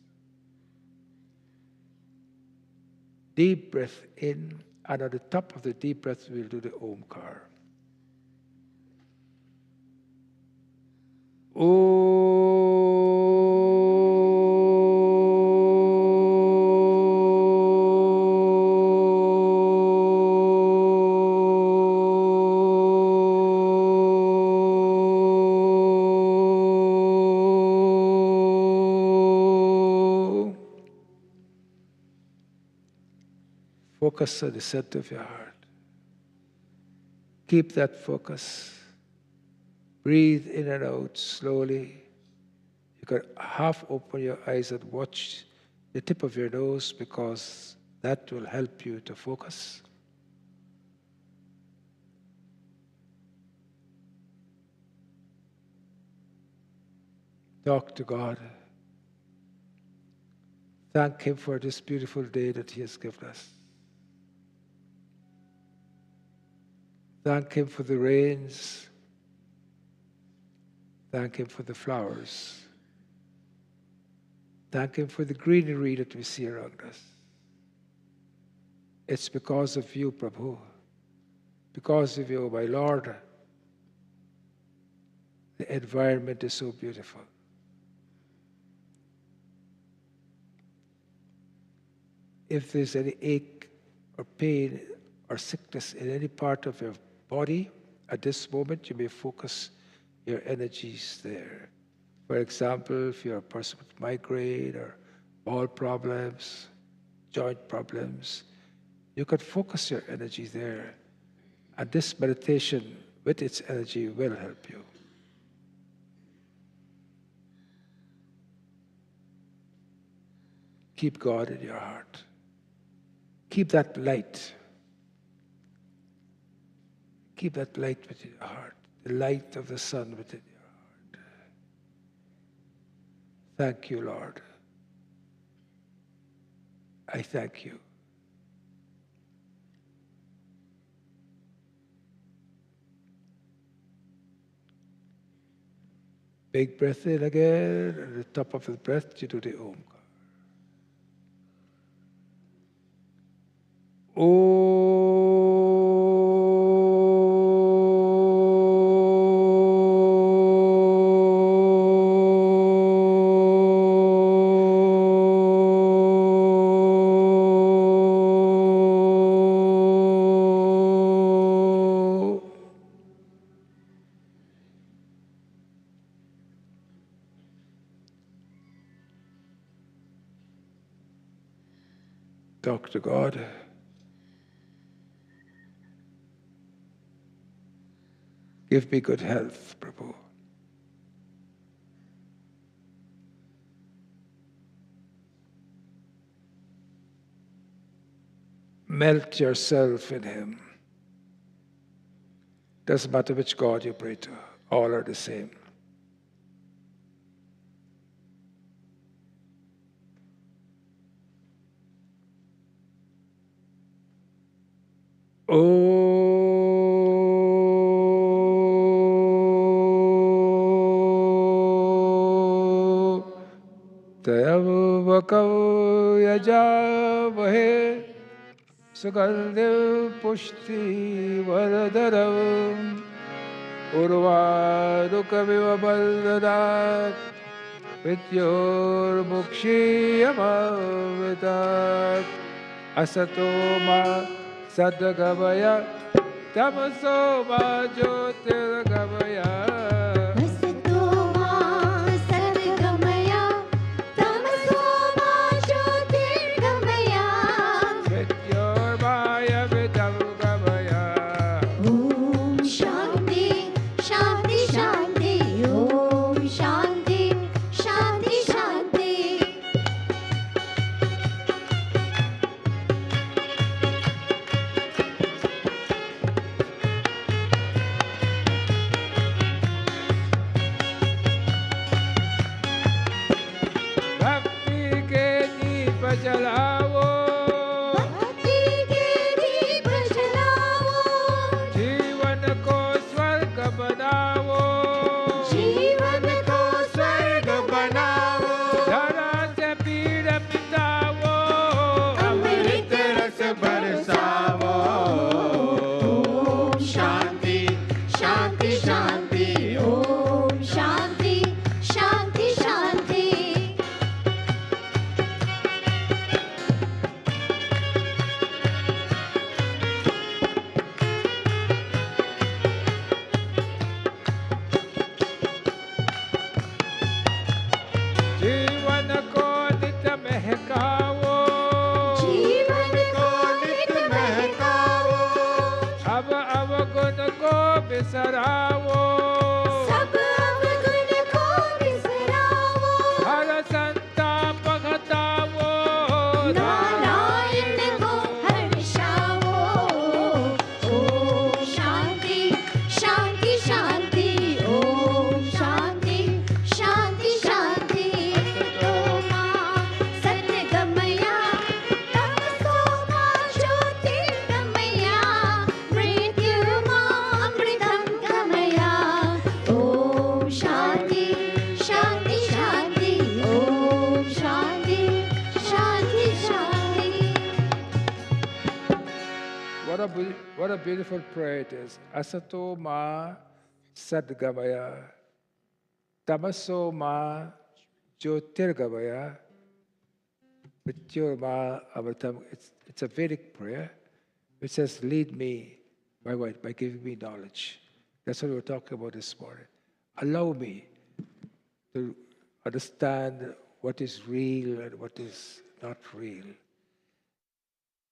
Deep breath in, and at the top of the deep breath, we'll do the Omkar. Focus on the center of your heart. Keep that focus. Breathe in and out slowly. You can half open your eyes and watch the tip of your nose, because that will help you to focus. Talk to God. Thank Him for this beautiful day that He has given us. Thank Him for the rains. Thank Him for the flowers. Thank Him for the greenery that we see around us. It's because of you, Prabhu. Because of you, my Lord. The environment is so beautiful. If there's any ache or pain or sickness in any part of your body, at this moment you may focus your energies there. For example, if you're a person with migraine or bowel problems, joint problems, you can focus your energy there. And this meditation with its energy will help you. Keep God in your heart. Keep that light. Keep that light within your heart, the light of the sun within your heart. Thank you, Lord. I thank you. Big breath in again. At the top of the breath, you do the Omkar. Talk to God. Give me good health, Prabhu. Melt yourself in Him. Doesn't matter which God you pray to, all are the same. Tayavakau yajavahe sugandhim pushti vardharam urvarukaviva baldadat Vidyurmukshiyamavritat Asatoma Sadgavaya Tamasoma Jyotirgavaya असतो मा सद्गमय तमसो मा ज्योतिर्गमय Vidyurmaya Vidamgavaya ॐ शान्ति शान्ति शान्ति ॐ शान्ति शान्ति शान्ति Bhakti ke deep jalao भक्ति के दीप जलाओ जीवन को स्वर्ग बनाओ जीवन को स्वर्ग बनाओ धरा से पीड़ मिटाओ अमृत रस बरसाओ ॐ शान्ति शान्ति शान्ति ॐ शान्ति शान्ति शान्ति जीवन को नित्य महकाओ जीवन को नित महकाओ अब अवगुण को बिसराओ सब अवगुण को बिसराओ हर संताप घटाओ नारायण को हर्षाओ ॐ शान्ति शान्ति शान्ति ॐ शान्ति शान्ति शान्ति असतो मा सद्गमय तमसो मा ज्योतिर्गमय मृत्युर्मामृतं गमय ॐ शान्ति शान्ति शान्ति ॐ शान्ति शान्ति शान्ति What a beautiful prayer it is. Asato ma sadgamaya tamaso ma jyotirgamaya mrityurma amritam. It's a Vedic prayer which says, lead me by what? By giving me knowledge. That's what we were talking about this morning. Allow me to understand what is real and what is not real.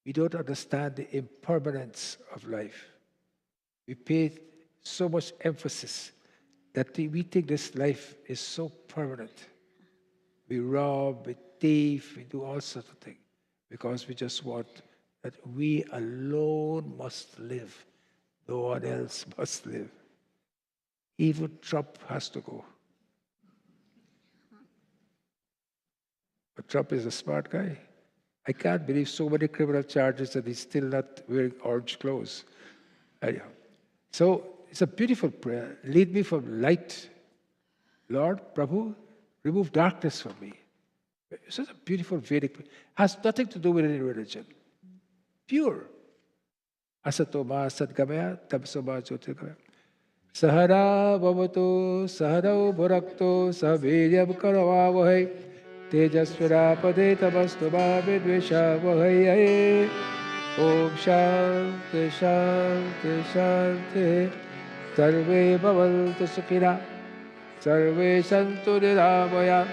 We don't understand the impermanence of life. We pay so much emphasis that we think this life is so permanent. We rob, we thief, we do all sorts of things because we just want that we alone must live. No one else must live. Even Trump has to go. But Trump is a smart guy. I can't believe so many criminal charges that he's still not wearing orange clothes. Anyhow. So it's a beautiful prayer. Lead me from light. Lord, Prabhu, remove darkness from me. It's such a beautiful Vedic prayer. Has nothing to do with any religion. Pure. Asatoma sadgamaya tamsoma jyotirgamaya. Sahara bhavatu saharau bhurakto saviryam karavavahai tejasvirapade tamastu ma vidvishavahai. Om Shanti Shanti Shanti Sarve bhavantu sukhina Sarve santu niramaya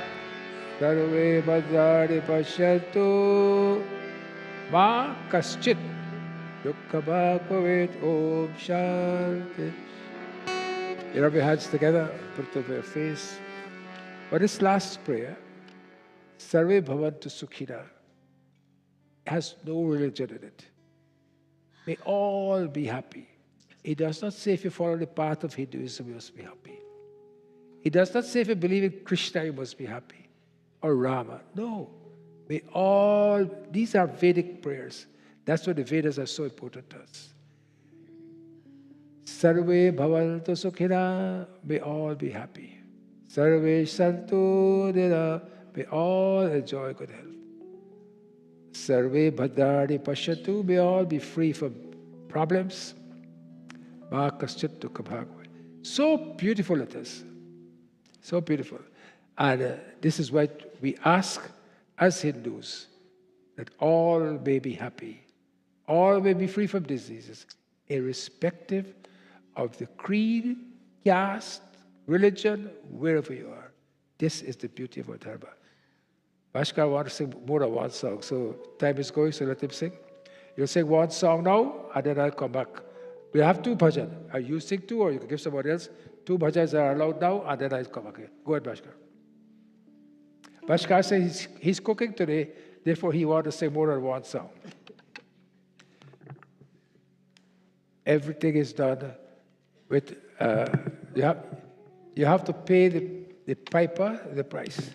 Sarve bhadrani pashyantu Ma kaschit dukkha bhagavet. Om Shanti. You rub your hands together, put it over your face. For this last prayer, Sarve bhavantu sukhina, has no religion in it. May all be happy. It does not say if you follow the path of Hinduism, you must be happy. It does not say if you believe in Krishna, you must be happy. Or Rama. No. May all, these are Vedic prayers. That's why the Vedas are so important to us. Sarve bhavantu sukhina, may all be happy. Sarve santu nira, may all enjoy good health. Sarve bhadrani pashyatu, may all be free from problems. Ma kaschit dukkha bhagavat. So beautiful it is. So beautiful. And this is what we ask as Hindus, that all may be happy, all may be free from diseases, irrespective of the creed, caste, religion, wherever you are. This is the beauty of our dharma. Bhaskar wants to sing more than one song, so time is going, so let him sing. You'll sing one song now, and then I'll come back. We have 2 bhajans. You sing 2, or you can give somebody else. 2 bhajans are allowed now, and then I'll come again. Go ahead, Bhaskar. Bhaskar says he's cooking today, therefore he wants to sing more than one song. Everything is done with, you have to pay the piper the price.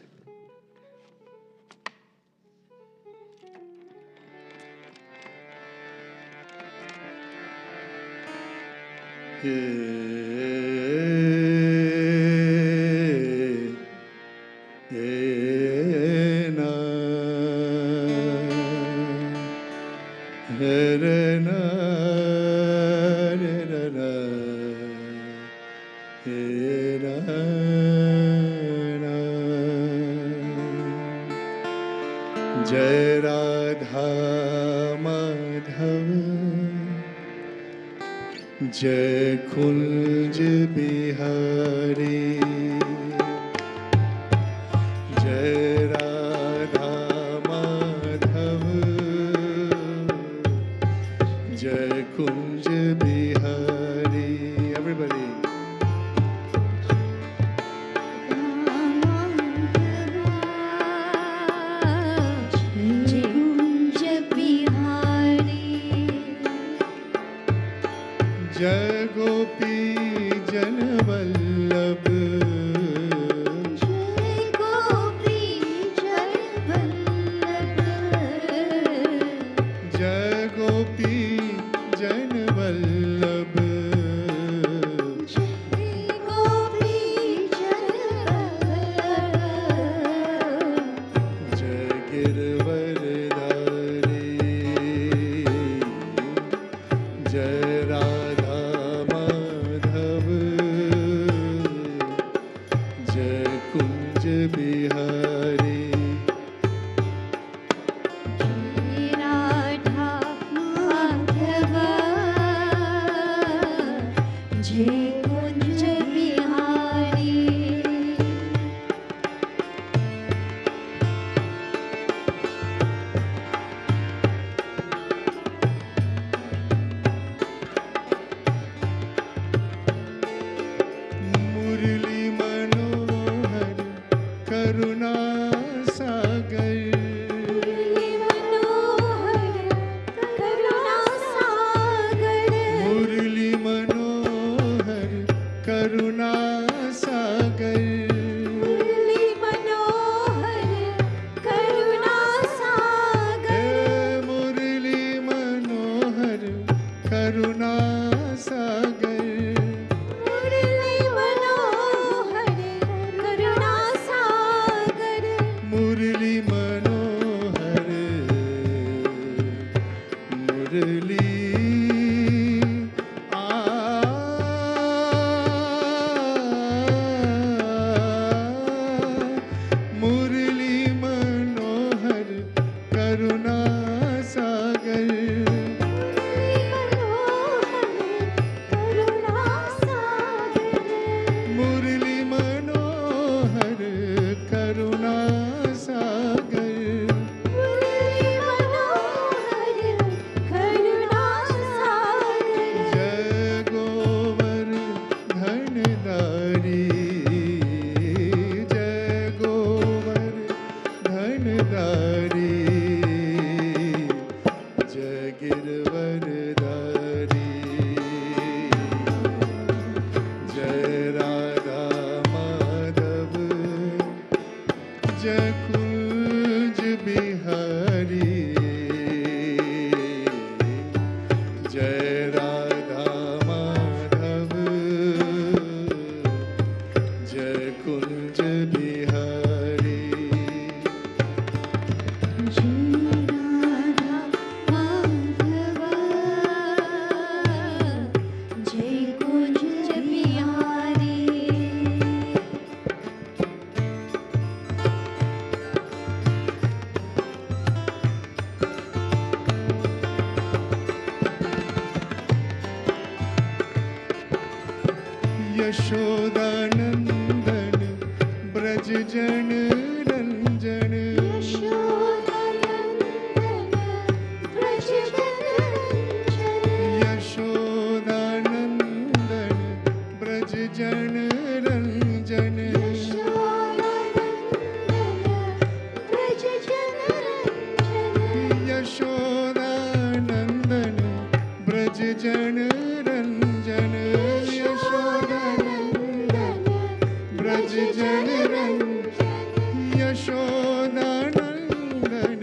जय राधा माधव जय कुंज बिहारी जय राधा माधव जय Kunj Bihari everybody जय गोपी जन वल्लभ जय गोपी जन वल्लभ जय गोपी जन वल्लभ जय गोपी जन वल्लभ जय गिरवरधारी जय राधा माधव जय कुंज बिहारी जय राधा माधव जय कुंज बिहारी मुरली मनोहर करुणा सागर मुरली मनोहर करुणा सागर मुरली मनोहर करुणा सागर मुरली मनोहर करुणा सागर मुरली मनोहर करुणा सागर मुरली मनोहर करुणा सागर मुरली मनोहर मुरली मुरली मनोहर करुणा सागर मुरली मनोहर करुणा सागर मुरली मनोहर करुणा सागर मुरली मनोहर करुणा सागर जय गोवर धनदारी जय गोवर धनदारी जय गिरवरधारी जय राधा माधव जय कुंज बिहारी जय राधा माधव जय कुंज बिहारी जय राधा माधव यशोदानंदन ब्रज जन रंजन यशोदानंदन ब्रज जन रंजन यशोदानंदन ब्रज जन रंजन यशोदानंदन ब्रज जन रंजन यशोदानंदन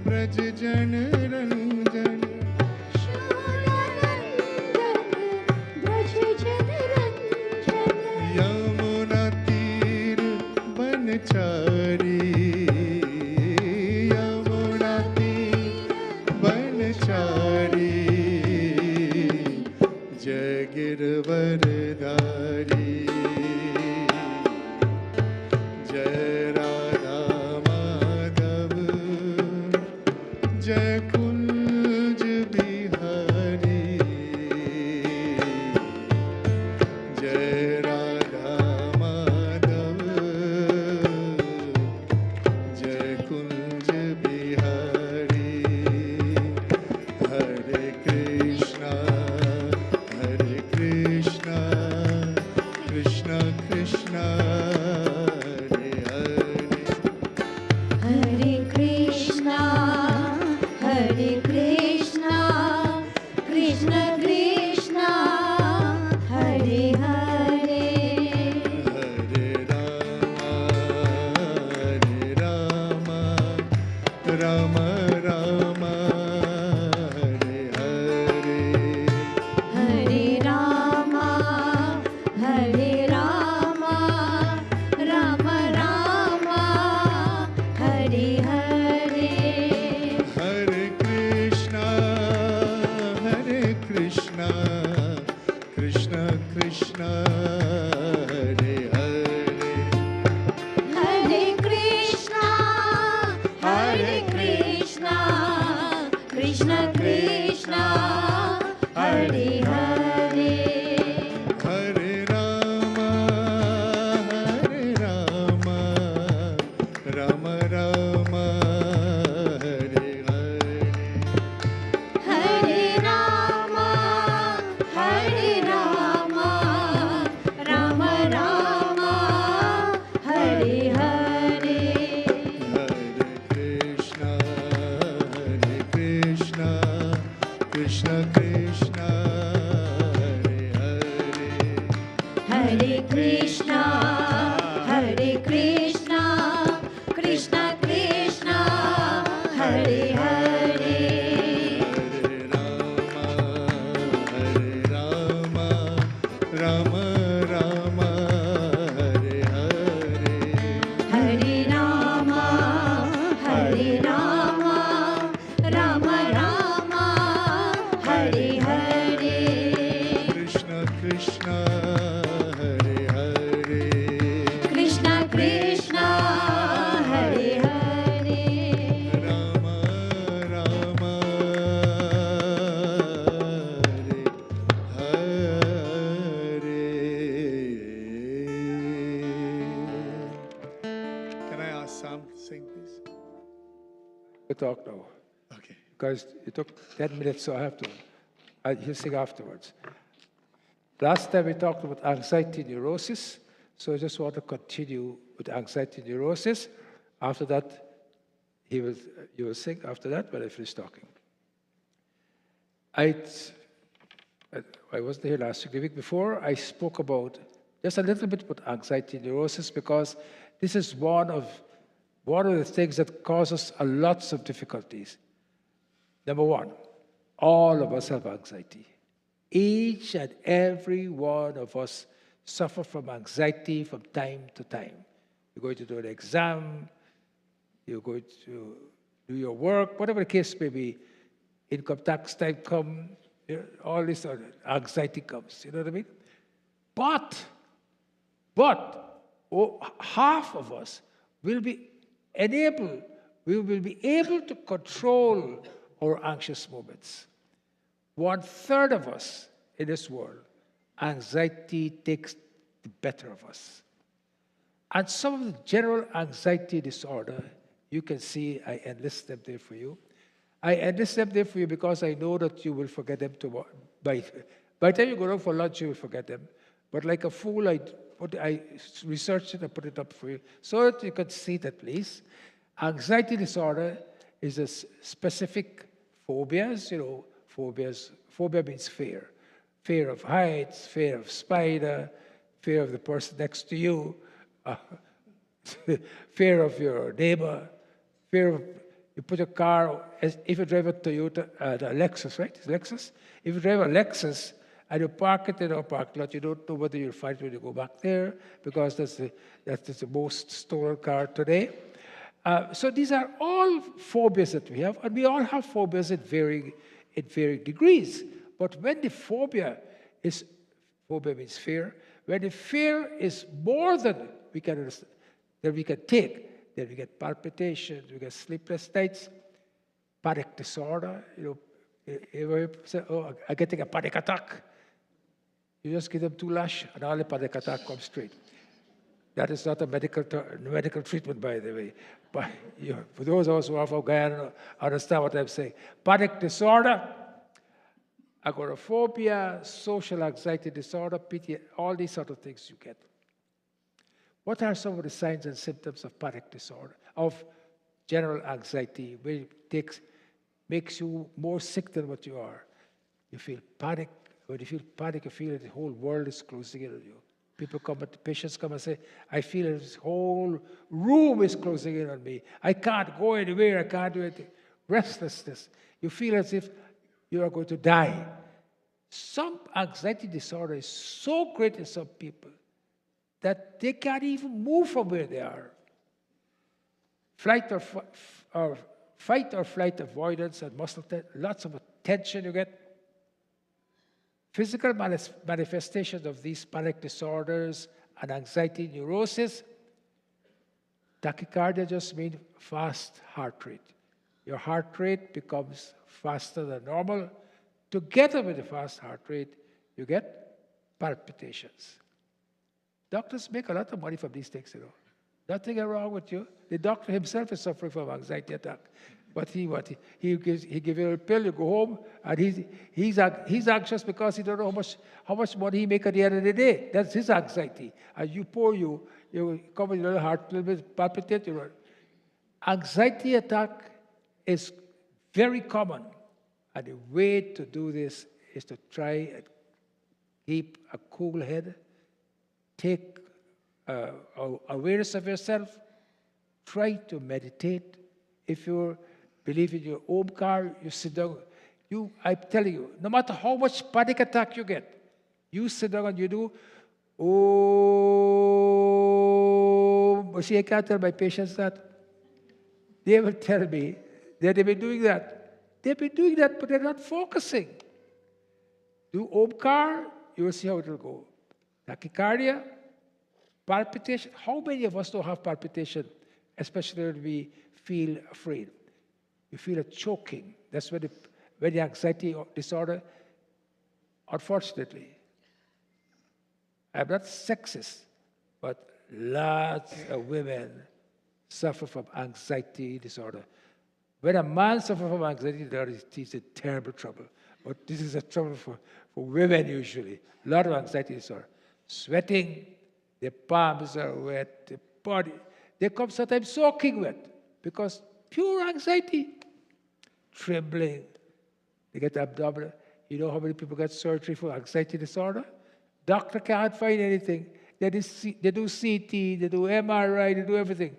ब्रज जन रंजन यमुना तीर बनचारी यमुना तीर बनचारी जय गिरवरधारी जय राधा माधव जय कुंज बिहारी जय राधा माधव जय कुंज बिहारी हरे Krishna Krishna Krishna Hare Hare Hare Krishna, Hare Krishna, Krishna Krishna, Hare Hare. Hare Rama, Rama Rama, Hare Hare. Hare Rama, Hare Rama, Rama Rama, Hare Hare. Hare Krishna, Krishna Krishna, Hare Hare. Hare Krishna, Krishna Krishna, Hare Hare. Hare Rama, Rama Rama, Hare Hare. Hare Rama, Rama Rama, Hare Hare. Hare Krishna, Krishna Krishna, Hare Hare. Hare Krishna, Krishna Krishna, Hare Hare. Hare Rama, Rama Rama, Hare Hare. Hare Rama, Rama Rama, Hare Hare. Krishna Krishna, Hare Hare. Krishna Krishna, Hare Hare. Rama Rama, Hare Hare. Can I ask Sam to sing, please? We talk now. Okay. Because it took 10 minutes, so I have to. He'll sing afterwards. Last time we talked about anxiety neurosis, so I just want to continue with anxiety neurosis. After that, you will sing after that when I finish talking. I wasn't here last week. The week before, I spoke about just a little bit about anxiety neurosis because this is one of the things that causes a lots of difficulties. Number one, all of us have anxiety. Each and every one of us suffer from anxiety from time to time. You're going to do an exam, you're going to do your work, whatever the case may be. Income tax time comes, all this anxiety comes, you know what I mean? But half of us will be able to control our anxious moments. 1/3 of us in this world, anxiety takes the better of us. And some of the general anxiety disorder, you can see I enlist them there for you. I enlist them there for you because I know that you will forget them tomorrow. By the time you go out for lunch, you will forget them. But like a fool, I researched it and put it up for you so that you can see it at least. Anxiety disorder is a specific phobias, phobias. Phobia means fear. Fear of heights, fear of spider, fear of the person next to you, fear of your neighbor, fear of, you put a car, if you drive a Toyota, a Lexus, right? It's Lexus? If you drive a Lexus and you park it in a parking lot, you don't know whether you'll find it when you go back there because that's the most stolen car today. So these are all phobias that we have, and we all have phobias at varying degrees. But when the phobia means fear, when the fear is more than we can understand, that we can take, then we get palpitations, we get sleepless nights, panic disorder. You say, "Oh, I'm getting a panic attack." You just give them 2 lash, and all the panic attack comes straight. That is not a medical treatment, by the way. But for those of us who are from Guyana, understand what I'm saying. Panic disorder, agoraphobia, social anxiety disorder, PT, all these sort of things you get. What are some of the signs and symptoms of panic disorder, of general anxiety, where it makes you more sick than what you are? You feel panic. When you feel panic, you feel that the whole world is closing in on you. Patients come and say, I feel this whole room is closing in on me. I can't go anywhere. I can't do anything. Restlessness. You feel as if you are going to die. Some anxiety disorder is so great in some people that they can't even move from where they are. Fight or flight avoidance and muscle tension, lots of tension you get. Physical manifestations of these panic disorders and anxiety neurosis. Tachycardia just means fast heart rate. Your heart rate becomes faster than normal. Together with the fast heart rate, you get palpitations. Doctors make a lot of money from these things, Nothing wrong with you. The doctor himself is suffering from anxiety attack. But he gives you a pill, you go home, and he's anxious because he don't know how much money he make at the end of the day. That's his anxiety. And you come with your little heart, a little bit palpitate. Anxiety attack is very common. And the way to do this is to try and keep a cool head, take awareness of yourself, try to meditate. If you believe in your own car, you sit down. I'm telling you, no matter how much panic attack you get, you sit down and you do, oh, see, I can't tell my patients that. They will tell me that they've been doing that. They've been doing that, but they're not focusing. Do Omkar, you will see how it will go. Tachycardia, palpitation. How many of us don't have palpitation, especially when we feel afraid? You feel a choking. That's when the anxiety disorder, unfortunately, I'm not sexist, but lots of women suffer from anxiety disorder. When a man suffers from anxiety disorder, he's in terrible trouble. But this is a trouble for women usually. A lot of anxiety disorder. Sweating, their palms are wet, the body. They come sometimes soaking wet because pure anxiety. Trembling. They get abdominal. You know how many people get surgery for anxiety disorder? Doctor can't find anything. They do CT, they do MRI, they do everything.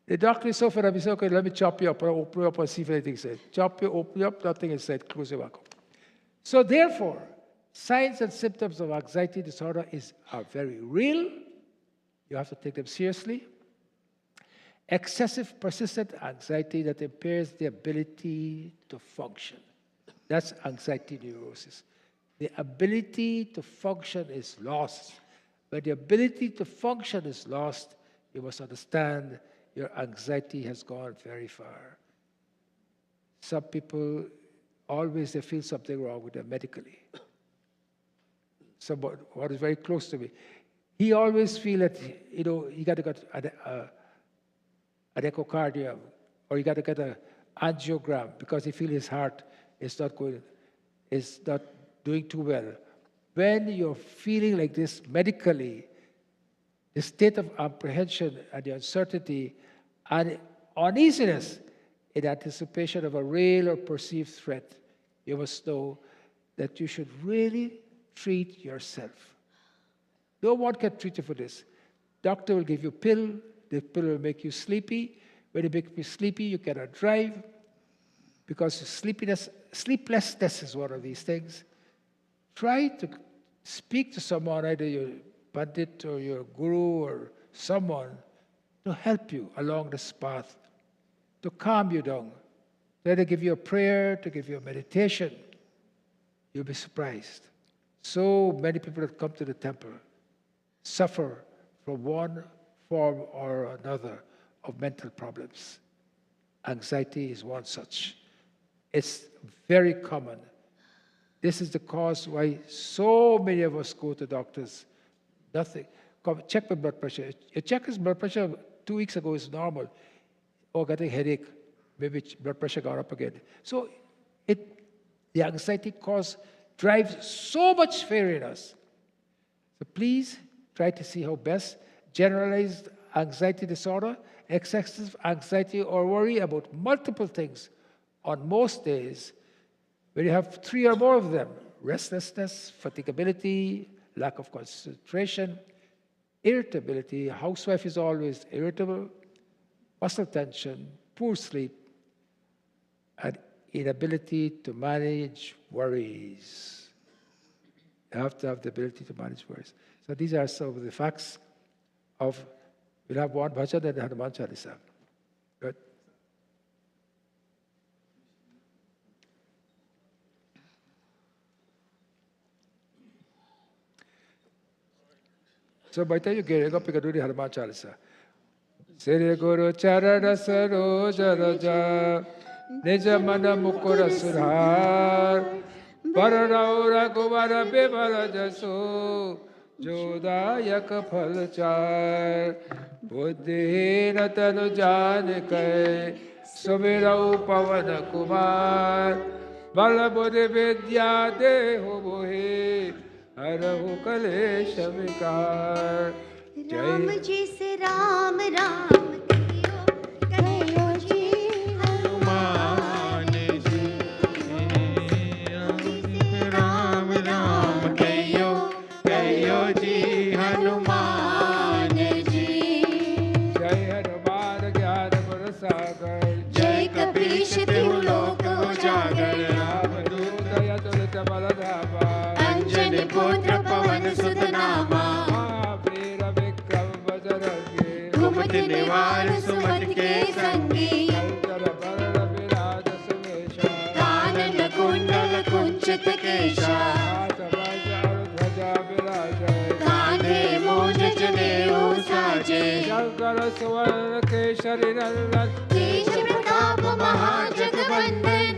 The doctor is so fed up, he says, okay, let me chop you up, or open you up and see if anything is said. Chop you, open you up, nothing is said, close your back up. So therefore, signs and symptoms of anxiety disorder are very real. You have to take them seriously. Excessive, persistent anxiety that impairs the ability to function. That's anxiety neurosis. The ability to function is lost. When the ability to function is lost, you must understand your anxiety has gone very far. Some people, always they feel something wrong with them medically. Someone who is very close to me, he always feel that, he got to get an echocardium, or he got to get an angiogram because he feel his heart is not doing too well. When you're feeling like this medically, the state of apprehension and the uncertainty and uneasiness in anticipation of a real or perceived threat, you must know that you should really treat yourself. No one can treat you for this. Doctor will give you a pill. The pill will make you sleepy. When it makes you sleepy, you cannot drive because sleeplessness is one of these things. Try to speak to someone, either your pandit or your guru or someone, to help you along this path, to calm you down, to either give you a prayer, to give you a meditation. You'll be surprised. So many people that come to the temple suffer from one form or another of mental problems. Anxiety is one such. It's very common. This is the cause why so many of us go to doctors. Nothing. Come, check my blood pressure. You check his blood pressure 2 weeks ago is normal. Oh, getting headache. Maybe blood pressure got up again. So the anxiety drives so much fear in us. So please try to see how best generalized anxiety disorder, excessive anxiety or worry about multiple things on most days, when you have 3 or more of them: restlessness, fatigability, lack of concentration, irritability, housewife is always irritable, muscle tension, poor sleep, and inability to manage worries. You have to have the ability to manage worries. So these are some of the facts of, we'll have one bhajan and Hanuman Chalisa. Good. So by the time you get it, you can do the Hanuman Chalisa. Sri Guru Charana Saroja Raja Nijamana Mukura Surhar Paranaura Guvara Bimala Jasu Jodayak Phalchar Buddhi Natanu Janikai Sumirau Pavana Kumar Balabudhi Vidya Dehu Buhi Harahu Kalesh Vikar Ram ji से राम राम कहियो जी हनुमान जी। राम राम कहियो जी हनुमान जी। जय हनुमान ज्ञान गुण सागर जय कपीश तिहु लोक उजागर। रामदूत अतुलित बल धामा अंजनी पुत्र पवन सुत नामा। कुमति निवार सुमत के संगी। कानन कुंडल कुंचित केशा। कांधे मूंज जनेऊ साजे। शंकर सुवर्ण केशरी नंदन तेज प्रताप महाजगवंदन।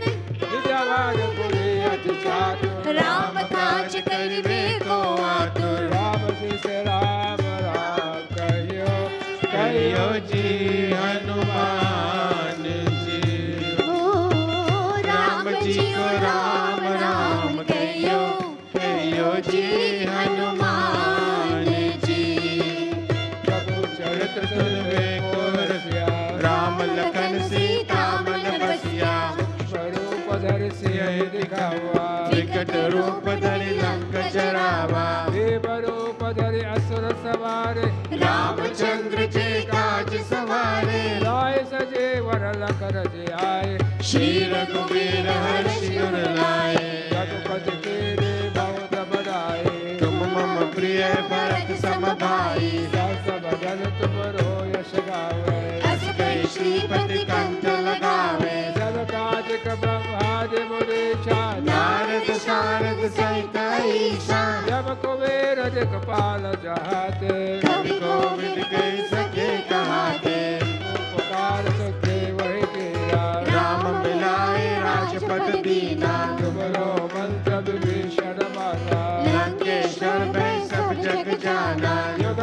विद्यावान गुणी अति चातुर राम काज करिबे को आतुर। राम जी से राम राम कहियो जी हनुमान जी। राम जी को राम राम कहियो जी हनुमान जी। प्रभु चरित्र सुनबे को रसिया राम लखन सीता मन बसिया। स्वरूप धरि सियहि दिखावा विकट रूप धरि लंक जरावा। देव रूप धरि असुर सवारे रामचंद्र जे काज सवारे। राय सजे वर लखन जे आए श्री रघुवीर हर्षि उर लाए। रघुपति तेरे बहुत बड़ाए तुम मम प्रिय भरत सम भाई। दास भजन तुम रो यश गावे अस कहि श्रीपति कंठ लगावे। जल काज ब्रह्मादि मुनीषा नारद सारद सहित ईशा। जब कुबेर दिखपाल जाते कवि कोविद कहि सके कहाते। उपकार सुग्रीव वही कीरा राम मिलाए राजपद दीना। तुमरो मंत्र विभीषण माना लंकेश्वर भय सब जग जाना। युग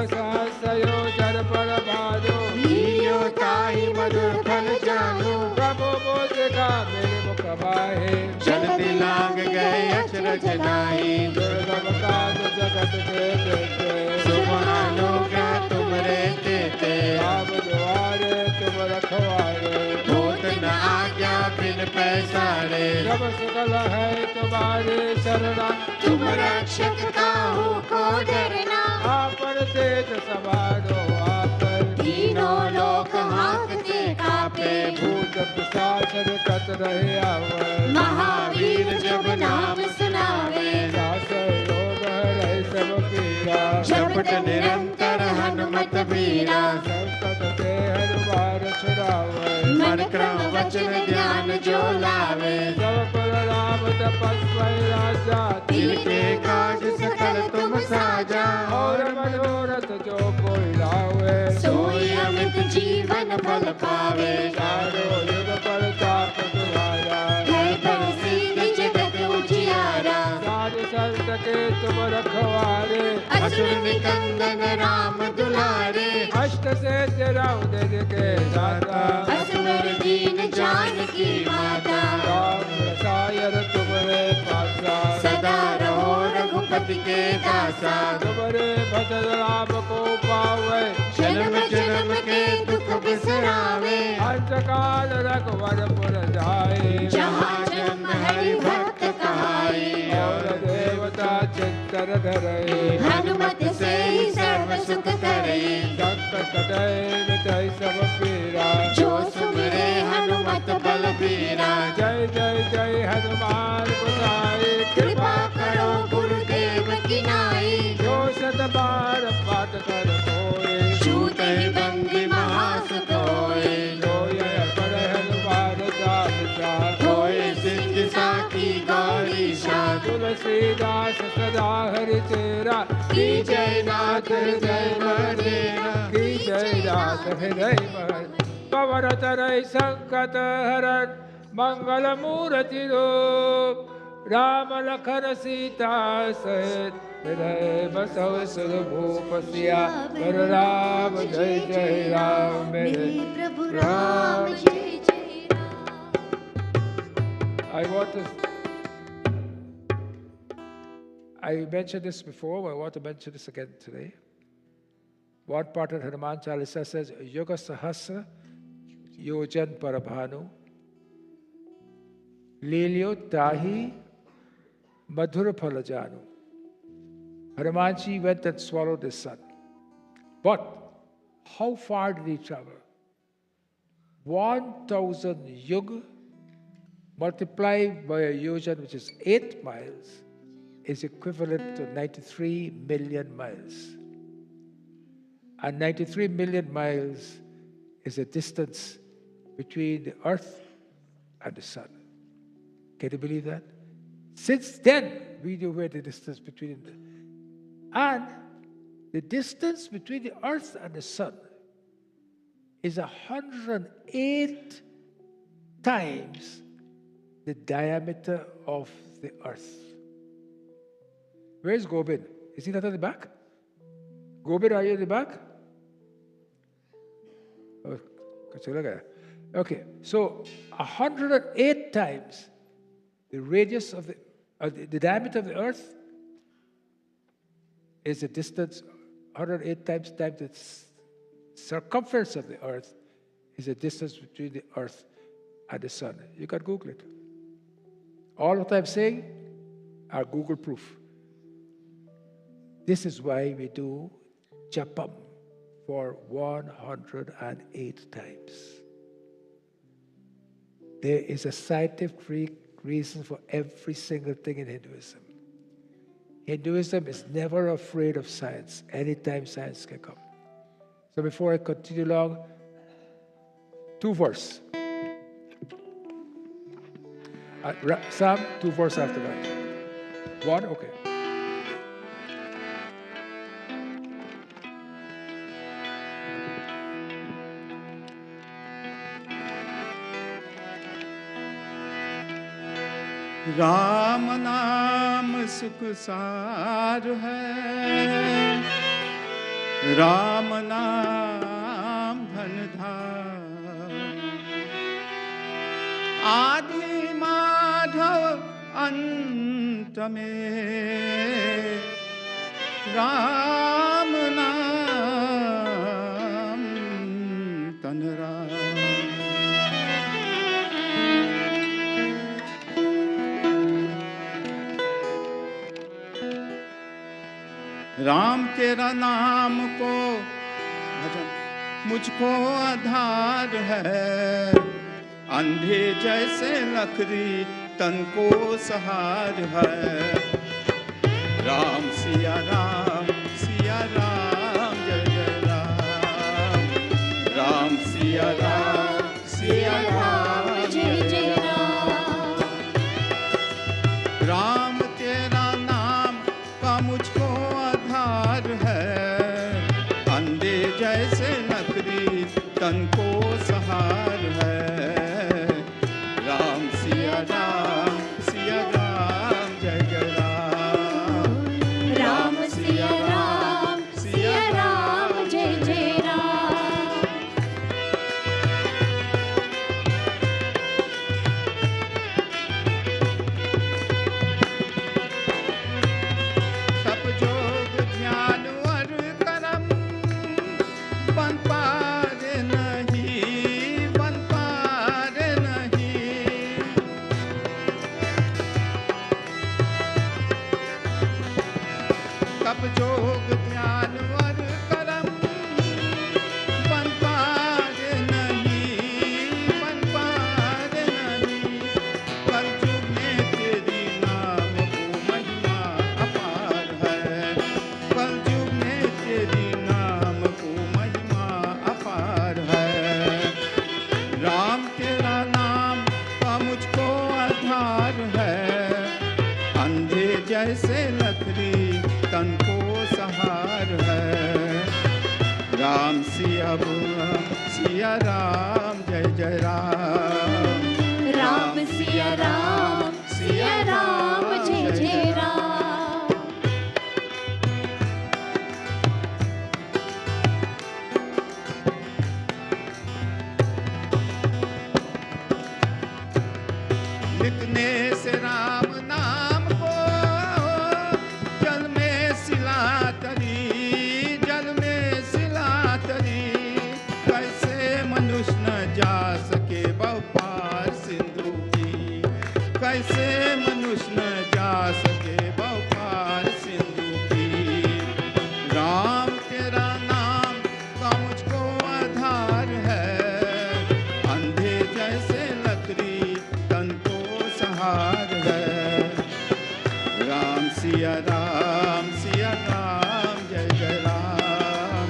रहे, चलते लाग गए अचरज नाई। दुर्गम काज जगत के देते, सुभानो क्या तुम रहते थे, राम द्वारे तुम रखवारे, होत न आज्ञा बिन पैसारे। जब सकल है तुम्हारे शरणा, तुम रक्षक काहू को डरना, आप पर तेज सवारो आप, तीनों लोक हांकते कापे। भूत पिशाच कत रहे आवर, महावीर जब नाम सुनावे, दास रोग रहे सब पीरा, जपत निरंतर हनुमत बीरा। संकट से हनुमान छुड़ावे, मन क्रम वचन ध्यान जो लावे, सब पर राम तपस्वी राजा, दिल के काज सकल तुम साजा। और मनोरथ जो कोई लावे, सोई अमित जीवन फल पावे, चारों युग पर ताप तुम्हारा, है प्रसिद्ध जगत उजियारा। साधु संत के तुम रखवारे, असुर निकंदन राम दुलारे, अष्ट से तेरा उदय के दाता, असुर दीन जानकी माता। राम रसायन तुम्हारे पासा, सदा रहो रघुपति के दासा, तुम्हारे भजन राम को पावे, जन्म जन्म के दुख बिसरावे। अंतकाल रघुवरपुर जाए, जहाँ जन्म हरि भक्त कहाई, और देवता चित्तर धरे, हनुमत से ही सर्व सुख करे। संकट कटे मिटाई सब पीरा, जो सुमिरे हनुमत बल बीरा, जय जय जय हनुमान गोसाई, कृपा करो गुरुदेव की नाई। जो शत बार पाठ कर कोई, छूट ही बंदी महासुख होए, जो यह पढ़े हनुमान चालीसा, होए सिद्ध साखी गौरी शाख। तुलसीदास सदा हरि तेरा, की जय नाथ हृदय मरेरा, की जय नाथ हृदय महर। पवन तरय संकट हरण, मंगल मूर्ति रूप, राम लखन सीता सहित, हृदय बसौ सुर भूप सिया। वर राम जय जय राम, मेरे प्रभु राम जय जय Ram. I mentioned this before, I want to mention this again today. One part of Hanuman Chalisa says, Yoga Sahasra Yojan Parabhanu Lilyo Tahi Madhura Phalajanu. Hanumanji went and swallowed the sun. But how far did he travel? 1,000 yuga multiplied by a yojan, which is 8 miles, is equivalent to 93 million miles. And 93 million miles is the distance between the earth and the sun. Can you believe that? Since then, we knew where the distance between them. And the distance between the earth and the sun is 108 times the diameter of the earth. Where's Gobind? Is he not at the back? Gobind, are you at the back? Oh, okay, so 108 times the radius of the diameter of the earth is the distance, 108 times the circumference of the earth is the distance between the earth and the sun. You can Google it. All what I'm saying are Google proof. This is why we do japam for 108 times. There is a scientific reason for every single thing in Hinduism. Hinduism is never afraid of science. Anytime science can come. So before I continue along, 2 verse. Psalm, 2 verse after that. 1, okay. Ram नाम सुख सार है, राम नाम धन धाम। आदि मार माधव अंत में, राम नाम तन राम। राम तेरा नाम को भजन मुझको आधार है, अंधे जैसे लकड़ी तन को सहार है। राम सिया राम जय जय राम, राम सिया राम जय जय राम। राम तेरा नाम का मुझको आधार है, अंधे जैसे लकड़ी तन को सहार है। राम सिया राम जय जय राम, राम सिया राम जय जय राम। तप जोग ध्यान और कर्म बन पारे नहीं, बन पारे नहीं। तप जोग ध्यान और कर्म बन पारे नहीं, बन पारे नहीं। कलयुग में तेरी नाम को महिमा अपार है, कलयुग में तेरी नाम को महिमा अपार है। राम तेरा नाम का मुझको आधार है, अंधे जैसे लकड़ी तन को सहार है। राम सिया राम जय जय राम, राम सिया राम जय जय राम। लिखने से राम नाम को जल में सिला तरी, जल में सिला तरी। कैसे मनुष्य न जा सके बहुपार सिंधु की, कैसे मनुष्य न जा सके बहुपार सिंधु की। राम तेरा नाम का मुझको आधार है, अंधे जैसे लकड़ी तन को सहार है। राम सिया राम जय जय राम,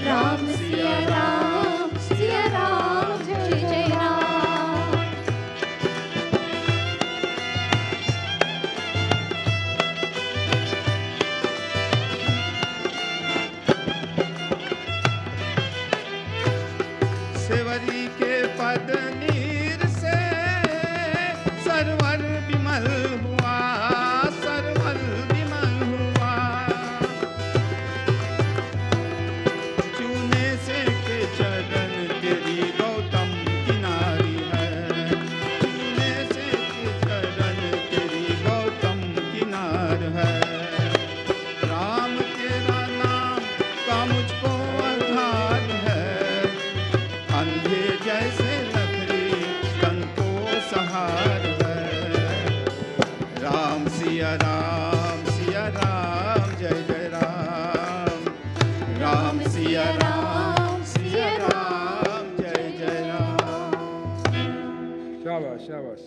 राम सिया राम जय जय राम। सेवरी के पद नीर से सरवर विमल हुआ, सरवर विमल हुआ। चूने से के चरण तेरी गौतम किनारी है, चूने से के चरण तेरी गौतम किनार है। राम तेरा नाम का मुझको आधार है, अंधे जैसे लकड़ी तन को सहार है। राम सिया राम जय जय राम, राम सिया राम जय जय Ram. Shabash.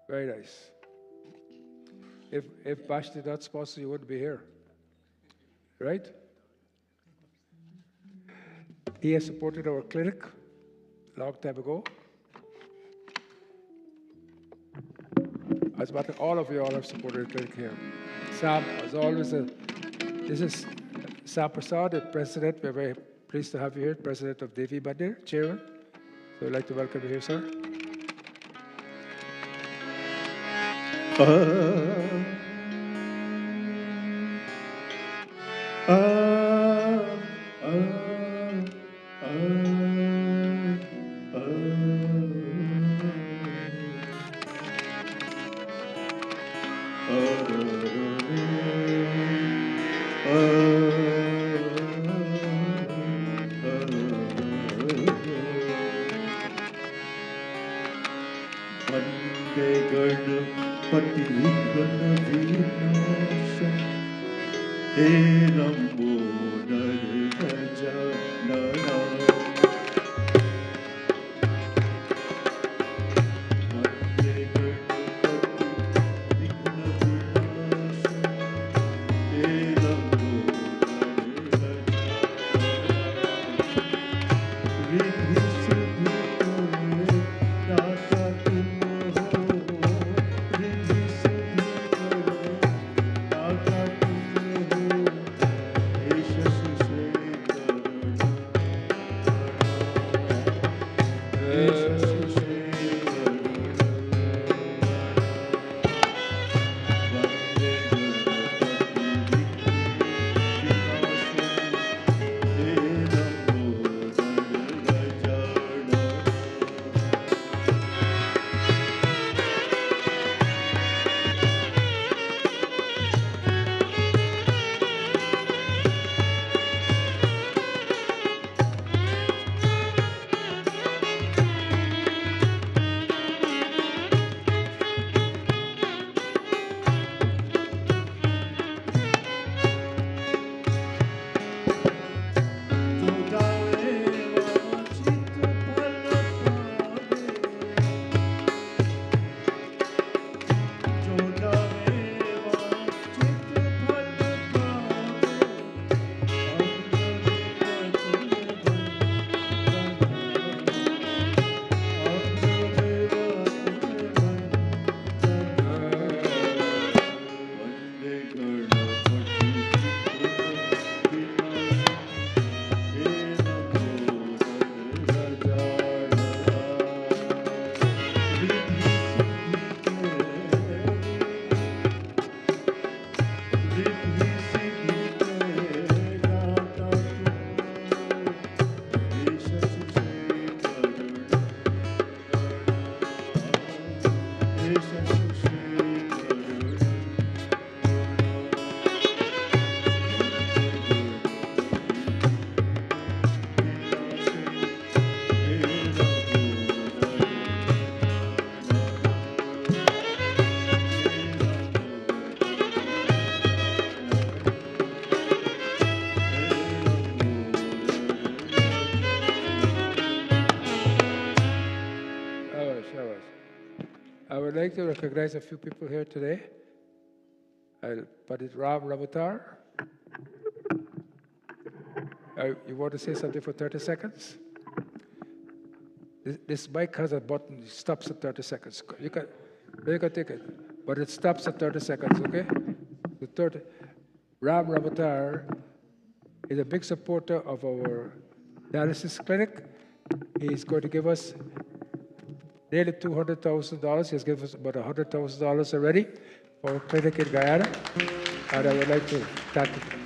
Very nice. If Bash did not sponsor, you wouldn't be here. Right? He has supported our clinic a long time ago. As a matter, all of you all have supported the clinic here. Sam, as always, this is Sam Prasad, the president. We're very pleased to have you here, president of Vishnu Mandir, chairman. So we'd like to welcome you here, sir. Vande Ganapati Vighna Vinasha He Lambodar Gajanana Vande Ganapati Vighna Vinasha He Lambodar Gajanana Riddhi Siddhi Kare Data Tum Ho Riddhi Siddhi Kare Data Tum Ho Esha Sushe Karana Esha Sushe Karana Vande Shabash. I would like to recognize a few people here today. Pandit Ram Ramatar. You want to say something for 30 seconds? This mic has a button, it stops at 30 seconds. You can take it, but it stops at 30 seconds, okay? Ram Ramatar is a big supporter of our dialysis clinic. He's going to give us nearly $200,000. He has given us about $100,000 already for a clinic in Guyana. And I would like to thank him.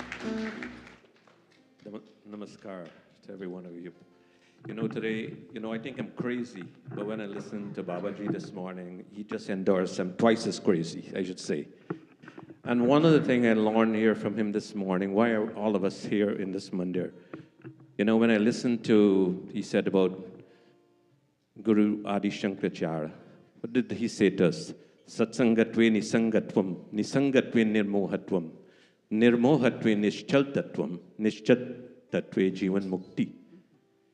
Namaskar to every one of you. Today, I think I'm crazy, but when I listened to Babaji this morning, he just endorsed I'm twice as crazy, I should say. And one of the things I learned here from him this morning, why are all of us here in this mandir? When I listened to, he said about Guru Adi Shankaracharya, what did he say to us? Satsangatve nisangatvam, nisangatve nirmohatvam, nirmohatve nischaltatvam, nischaltatve jivan mukti.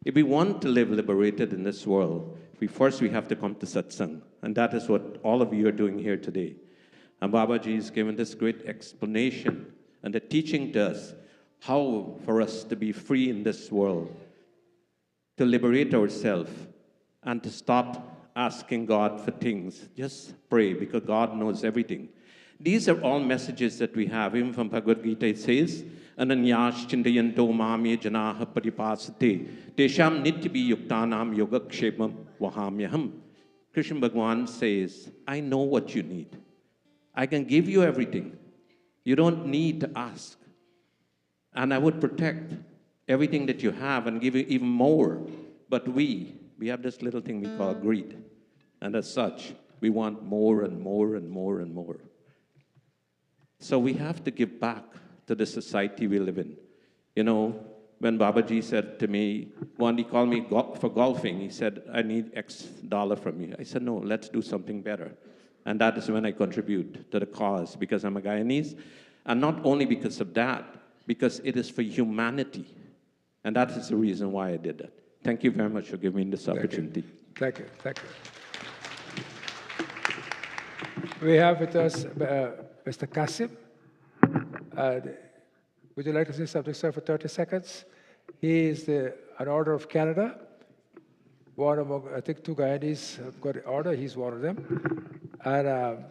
If we want to live liberated in this world, we have to come to satsang. And that is what all of you are doing here today. And Babaji has given this great explanation and the teaching to us how for us to be free in this world, to liberate ourselves, and to stop asking God for things. Just pray, because God knows everything. These are all messages that we have. Even from Bhagavad Gita it says, Ananyash chindayanto mamye janaha paripasate tesham nityabi yuktanam yogakshepam vahamyaham. Krishna Bhagwan says, I know what you need. I can give you everything. You don't need to ask. And I would protect everything that you have and give you even more. But we have this little thing we call greed. And as such, we want more and more and more and more. So we have to give back to the society we live in. You know, when Babaji said to me, one, he called me for golfing. He said, I need X dollar from you. I said, no, let's do something better. And that is when I contribute to the cause, because I'm a Guyanese. And not only because of that, because it is for humanity. And that is the reason why I did that. Thank you very much for giving me this opportunity. Thank you. Thank you. We have with us Mr. Kasim. Would you like to say something, sir, for 30 seconds? He is an Order of Canada. One among, I think, 2 Guyanese have got the order. He's one of them. And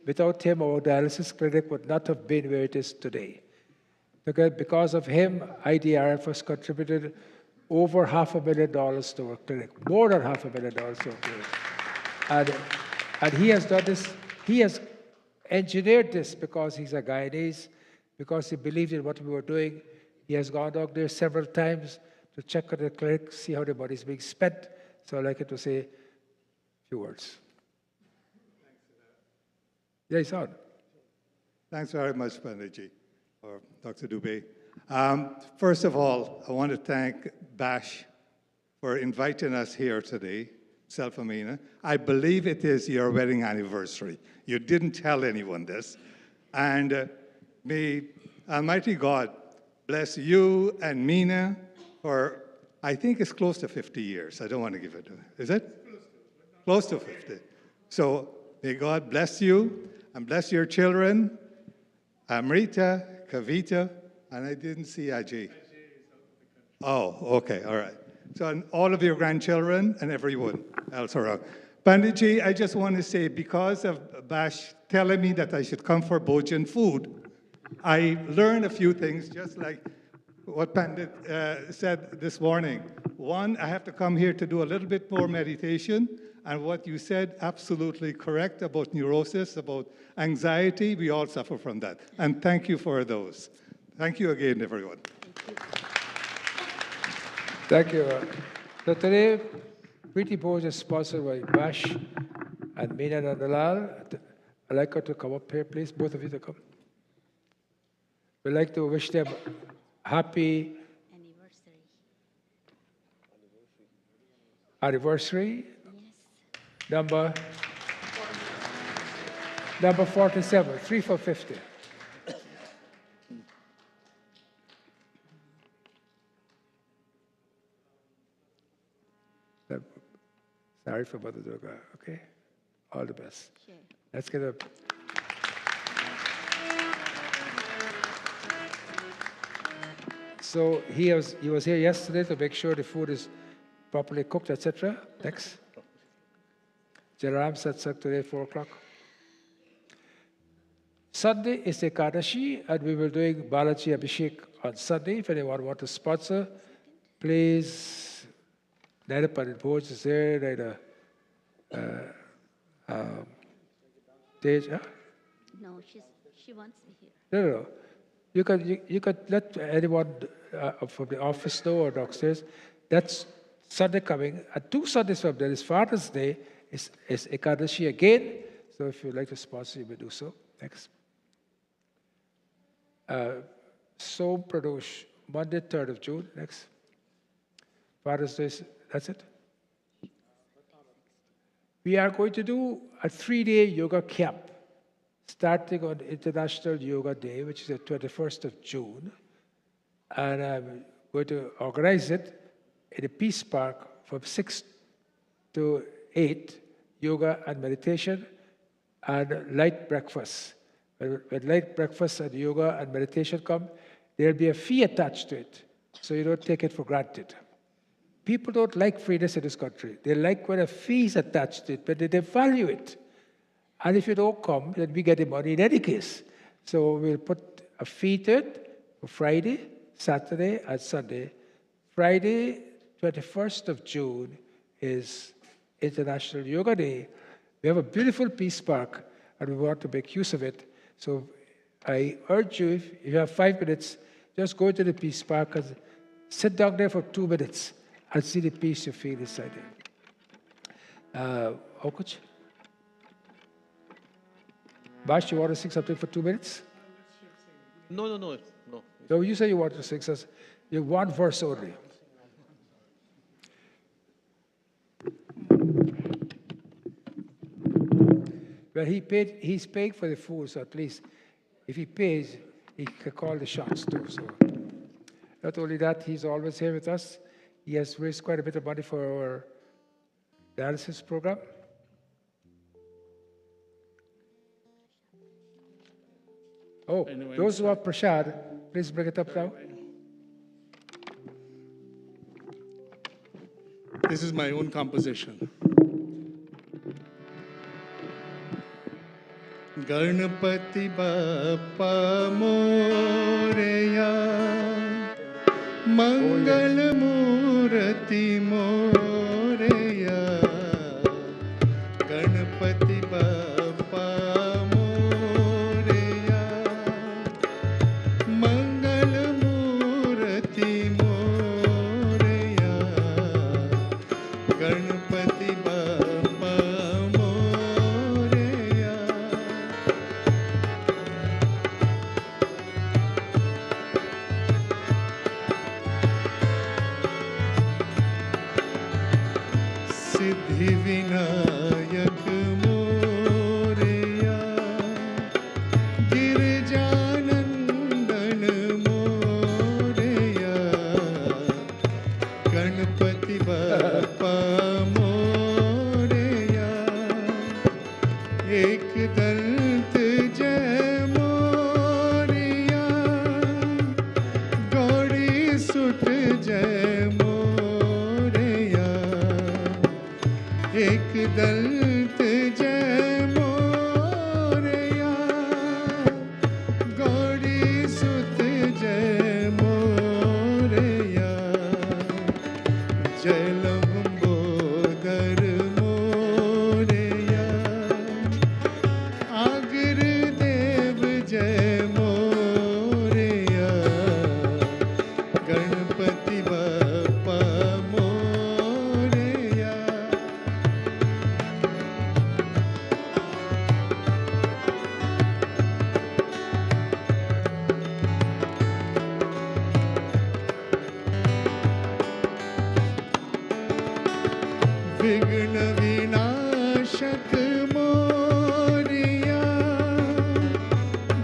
without him, our dialysis clinic would not have been where it is today. Because of him, IDRF has contributed over $500,000 to our clinic, more than $500,000 to our clinic. And he has done this, he has engineered this because he's a Guyanese, because he believed in what we were doing. He has gone out there several times to check on the clinic, see how the money is being spent. So I'd like him to say a few words. Yeah, he's on. Thanks very much, Panditji, or Dr. Dubey. First of all, I want to thank Bash for inviting us here today, Self-Amina. I believe it is your wedding anniversary. You didn't tell anyone this. And may Almighty God bless you and Mina for, I think it's close to 50 years. I don't want to give it, is it? Close to 50. So may God bless you and bless your children, Amrita, Kavita, and I didn't see Ajay. Oh, okay, all right. So and all of your grandchildren and everyone else around. Panditji, I just want to say, because of Bash telling me that I should come for Bhojan food, I learned a few things, just like what Pandit said this morning. One, I have to come here to do a little bit more meditation, and what you said, absolutely correct about neurosis, about anxiety. We all suffer from that. And thank you for those. Thank you again, everyone. Thank you. So today, Preeti Bhoj is sponsored by Bash and Meena Nandalal. I'd like her to come up here, please, both of you to come. We'd like to wish them happy anniversary. Yes. Number 47, 3 for 50. Sorry for Mother Durga, okay? All the best. Sure. Let's get up. So he was here yesterday to make sure the food is properly cooked, etc. Next. Jairam Satsang today, 4 o'clock. Sunday is Ekadashi, and we will be doing Balaji Abhishek on Sunday. If anyone wants to sponsor, please. Neither Pandit Bhoj is there, neither Tej. Huh? No, she wants me here. No. You could let anyone from the office know or downstairs. That's Sunday coming. And 2 Sundays from there is Father's Day, is Ekadashi again. So if you'd like to sponsor, you may do so. Next. Som Pradosh, Monday, 3rd of June. Next. Father's Day, that's it. We are going to do a 3-day yoga camp, starting on International Yoga Day, which is the 21st of June. And I'm going to organize it in the Peace Park from 6 to 8, yoga and meditation, and light breakfast. When light breakfast and yoga and meditation come, there'll be a fee attached to it, so you don't take it for granted. People don't like freeness in this country. They like when a fee is attached to it, but they value it. And if you don't come, then we get the money in any case. So we'll put a fee to it for Friday, Saturday, and Sunday. Friday, 21st of June, is International Yoga Day. We have a beautiful peace park, and we want to make use of it. So I urge you, if you have 5 minutes, just go to the peace park and sit down there for 2 minutes and see the peace you feel inside it. Okuch? Bash, you want to sing something for 2 minutes? No. No, you say you want to sing. Says you have one verse only. Well, he's paying for the food, so at least if he pays, he can call the shots too. So not only that, he's always here with us. He has raised quite a bit of money for our dialysis program. Oh, those who have prashad, please bring it up now. This is my own composition. Ganapati Bappa Moreya Mangal Murati Moreya Ganapati Bappa Moreya Mangal Murati Moreya Ganapati Bappa Siddhi Vinayak Moreya Girijanandan Moreya Ganapati Bappa Moreya Ek Dant Jai Moreya Gauri Sut Jai Moreya Ek Dant Jai Moreya Gauri Sut Jai Moreya Jai Lambodar Moreya Agar Dev Jai Moreya Ganapati Bappa Moreya Vigna Vinashak Moreya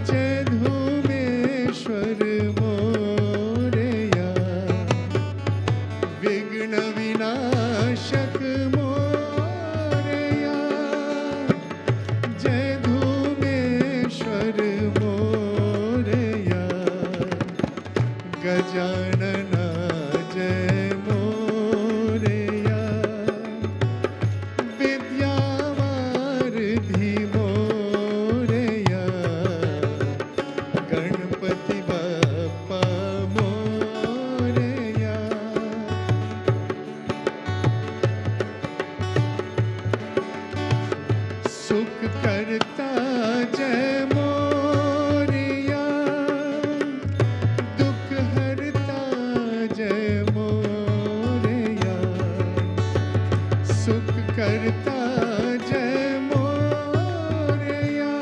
Jai Dhumeshwar Moreya Vigna Vinashak Moreya Jai Dhumeshwar Moreya Gajanana Jai Moreya Vidyavarthi Moreya Ganapati Bappa Moreya Sukh Karta Jai Moreya Dukh Harta Jai Moreya Sukh Karta Jai Moreya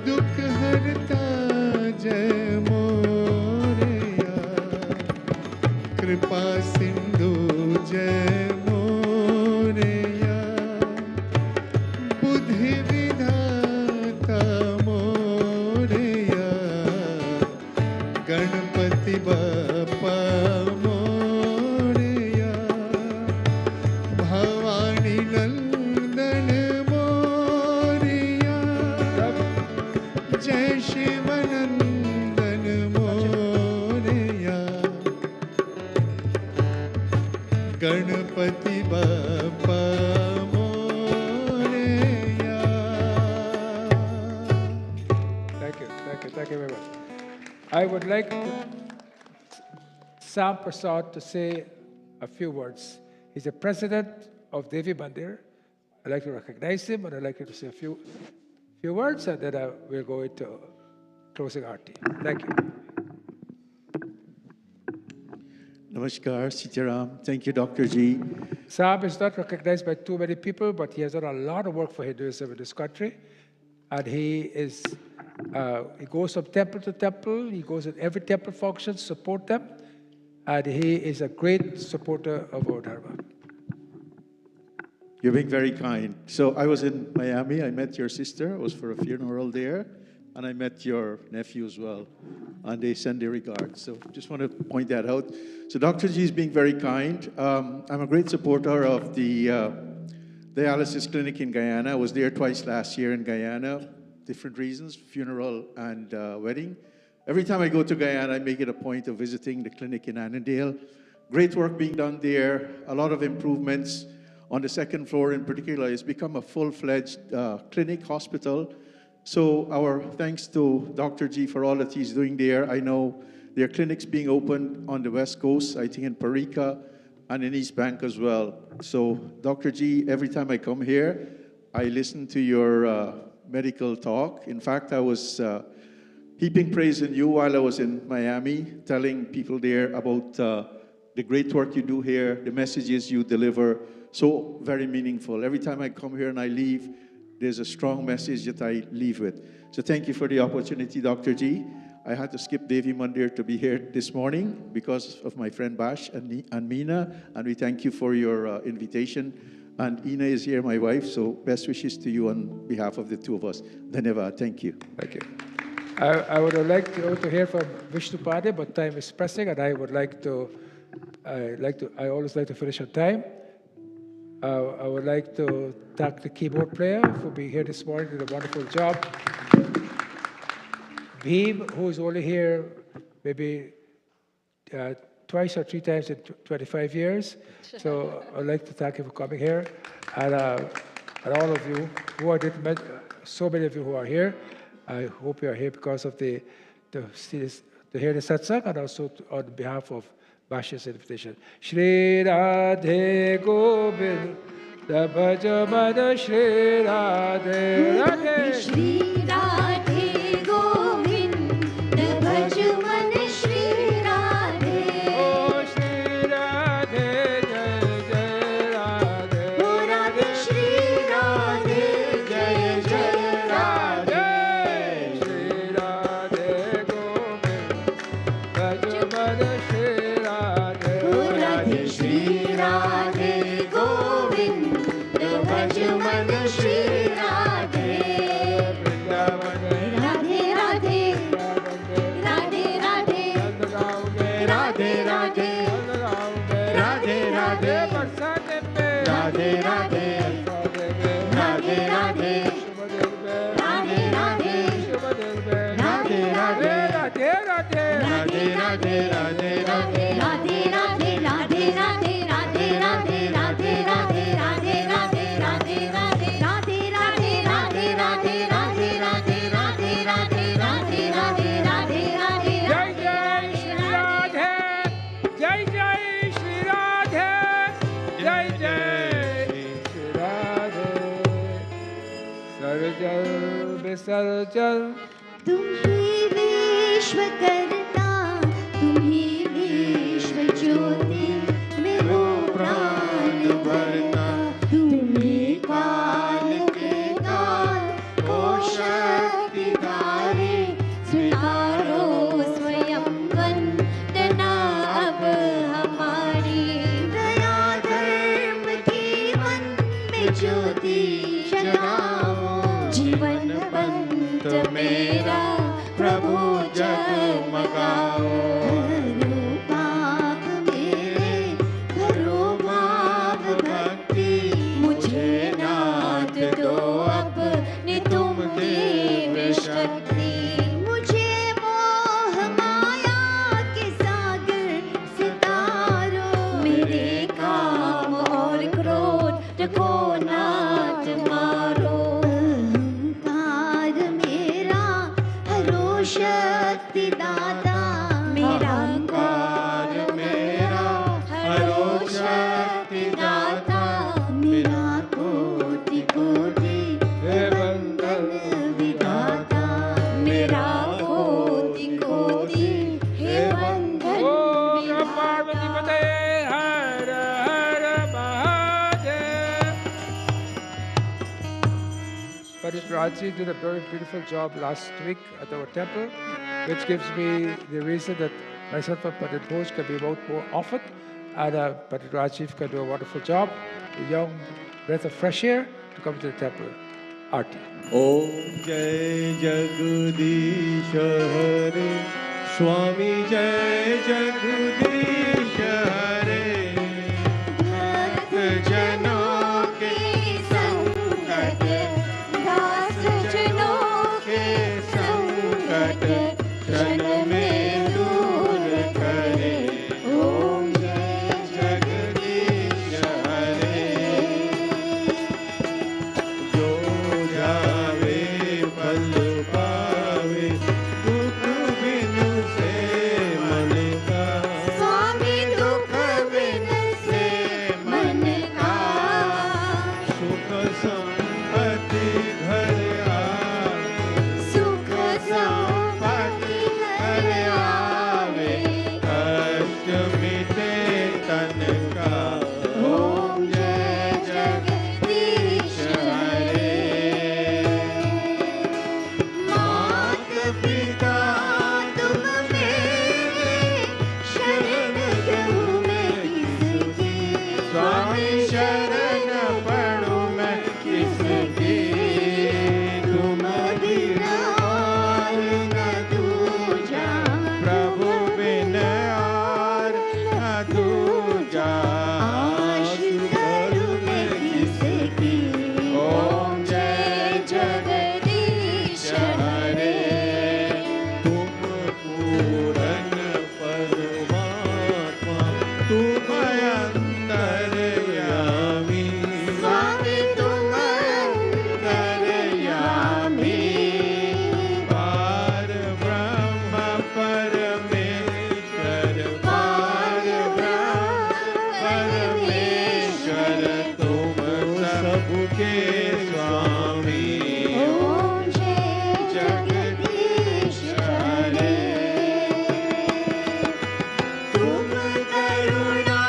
Dukh Harta Jai Moreya Kripa Sindhu Jai Moreya Buddhi Vidhata Moreya Ganapati Bappa Moreya Bhavani Nandan Moreya Jai Shivanandan Moreya Ganapati Bappa Moreya Thank you very much. I would like Sam Prasad to say a few words. He's the president of Devi Mandir. I'd like to recognize him, and I'd like him to say a few words, and then we'll go into closing arti. Thank you. Namaskar, Sitaram. Thank you, Dr. G. Sam is not recognized by too many people, but he has done a lot of work for Hinduism in this country. and he goes from temple to temple. He goes in every temple function to support them, and he is a great supporter of our Dharma. You're being very kind. So I was in Miami. I met your sister. I was for a funeral there. And I met your nephew as well. And they send their regards. So just want to point that out. So Dr. G is being very kind. I'm a great supporter of the dialysis clinic in Guyana. I was there twice last year in Guyana. Different reasons, funeral and wedding. Every time I go to Guyana, I make it a point of visiting the clinic in Annandale. Great work being done there. A lot of improvements. On the second floor in particular, it's become a full-fledged clinic, hospital. So our thanks to Dr. G for all that he's doing there. I know there are clinics being opened on the West Coast, I think in Parika and in East Bank as well. So Dr. G, every time I come here, I listen to your medical talk. In fact, I was heaping praise in you while I was in Miami, telling people there about the great work you do here, the messages you deliver. So very meaningful. Every time I come here and I leave, there's a strong message that I leave with. So thank you for the opportunity, Dr. G. I had to skip Devi Mandir to be here this morning because of my friend Bash and Meena, and we thank you for your invitation. And Ina is here, my wife, so best wishes to you on behalf of the two of us. Dhanyavad. Thank you. Thank you. I would like to hear from Vishnu Mandir, but time is pressing, and I always like to finish on time. I would like to thank the keyboard player for being here this morning. Did a wonderful job. Bheem, who is only here maybe twice or three times in 25 years. So I'd like to thank you for coming here. And all of you who I didn't mention, so many of you who are here, I hope you are here because of to hear the satsang, and also on behalf of Bash's invitation. Shri Radhe Govind, the Bhajamana Shri Radhe Radhe. Shri Radhe Govind, the Bhajamana Shri Radhe. Oh Shri Radhe Jai Jai Radhe. Oh Radhe Shri Radhe Jai Jai Radhe. Shri Radhe Govind, Bhajamana Shri Radhe. Oh Radhe Shri Radhe Govind, the Bhajamana Shri Radhe. Radhe Radhe, Radhe Radhe, Radhe Radhe, Radhe Radhe, Radhe Radhe, Radhe Radhe, Radhe Radhe, Radhe Radhe, Radhe Sarjal तुम ही विश्वकर्ता, तुम ही विश्व ज्योति में हो प्राण भरता, तुम ही काल के काल हो शक्ति धारे, स्वीकारो स्वयं वंदना अब हमारी। दया धर्म की मन में ज्योति जगाओ, जीवन बंत मेरा प्रभु जगमगाओ। करो पाप मेरे, करो भाव भक्ति, मुझे नाथ दो अपने तुम देव शक्ति। मुझे मोह माया के सागर सितारो, मेरे काम और क्रोध को नाथ मारो। अहंकार मेरा हरो शक्ति दाता, मेरे Pandit Raji did a very beautiful job last week at our temple, which gives me the reason that myself and Pandit Bose can be out more often, and Pandit Rajiv can do a wonderful job, a young breath of fresh air to come to the temple. Aarti. Om Jai Jagdish Hare Swami Jai Jagdish Hare जनों के संकट दास जनों के संकट क्षण में दूर करे ओम जय जगदीश हरे जो जावे फल पावे दुख बिनु से मन का स्वामी दुख बिन से मन का सुख संपत्ति घर आवे सुख संपत्ति घर आवे कष्ट मिटे तन का ओम जय जगदीश हरे मात पिता तुम मेरे शरण क्यों मैं किसकी स्वामी शरण पड़ू मैं किसकी तुम बिना और न दूजा प्रभु बिन और न दूजा आश्रित करूं मैं किसकी ओम जय जगदीश हरे तुम पूरन परमात्मा तुम अंतर्यामी स्वामी तुम अंतर्यामी पार ब्रह्म परमेश्वर पार ब्रह्म परमेश्वर तुम सबके स्वामी ओम जय जगदीश हरे तुम करुणा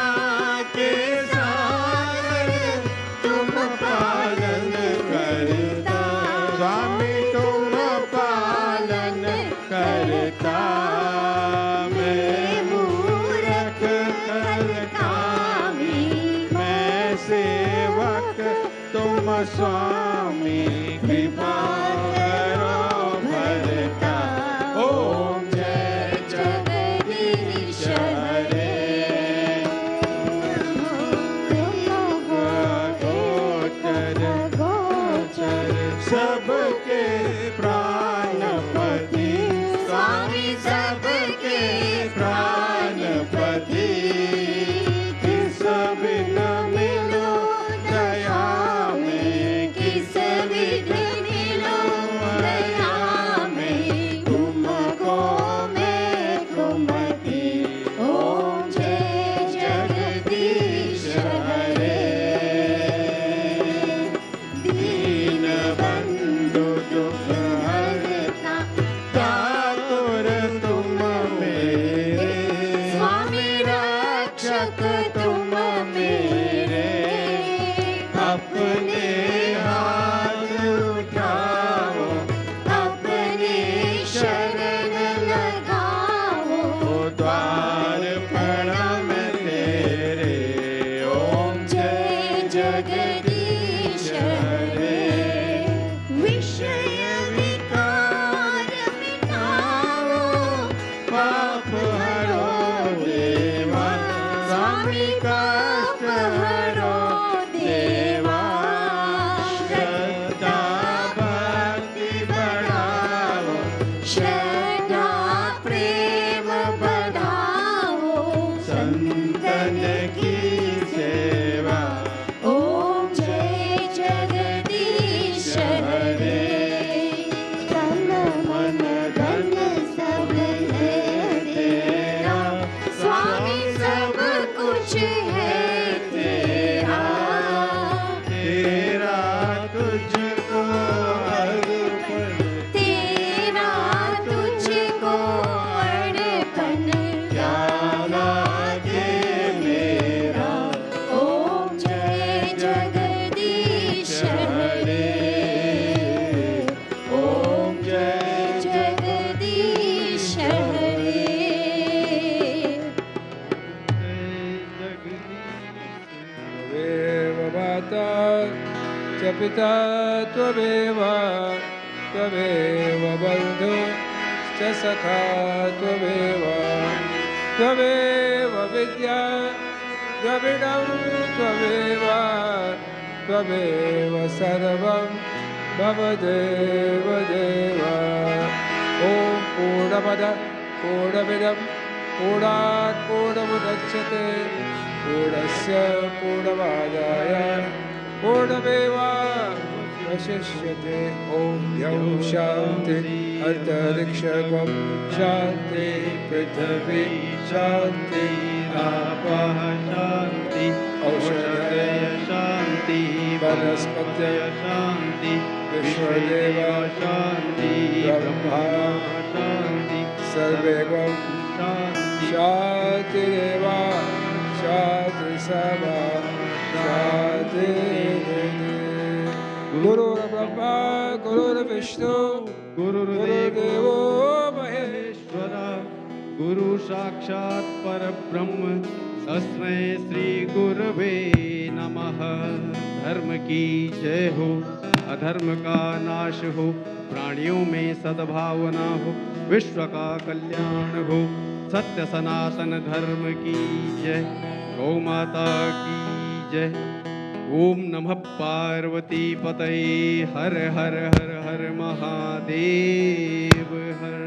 के सागर तुम पालन करता स्वामी तुम पालन करता मैं मूर्ख कामी मैं सेवक तुम स्वामी कृपा करो भरता ओम जय जगदीश हरे गोचर गोचर सबके प्राणपति स्वामी सबके प्राणपति किस बिन मिलो दया में किस विध मिलो दया में तुमको मैं कुमति ओम जय जगदीश हरे दीन बंधु जो पिता त्वमेव त्वमेव बन्धुश्च सखा त्वमेव त्वमेव विद्या द्रविडं त्वमेव त्वमेव सर्वं मम देव देव ॐ पूर्णमद पूर्णमिदं पूर्णात् पूर्णमुदच्यते पूर्णस्य पूर्णमादाय पूर्णमेवावशिष्यते ॐ द्यौः शान्ति अन्तरिक्षं शान्ति पृथिवी शान्ति आपः शान्ति औषधय शान्ति वनस्पतय शान्ति विश्वदेव शान्ति ब्रह्मा शान्ति सर्वेगं शान्तिरेव शान्तिसमा शान्तिरेव गुरुर्ब्रह्मा गुरुर्विष्णु गुरुर्देवो महेश्वरा गुरु साक्षात् परब्रह्म तस्मै श्री गुरवे नमः। धर्म की जय हो, अधर्म का नाश हो, प्राणियों में सद्भावना हो, विश्व का कल्याण हो, सत्य सनातन धर्म की जय, गौ माता की जय। ओम नमः पार्वती पतये हर हर हर हर महादेव हर।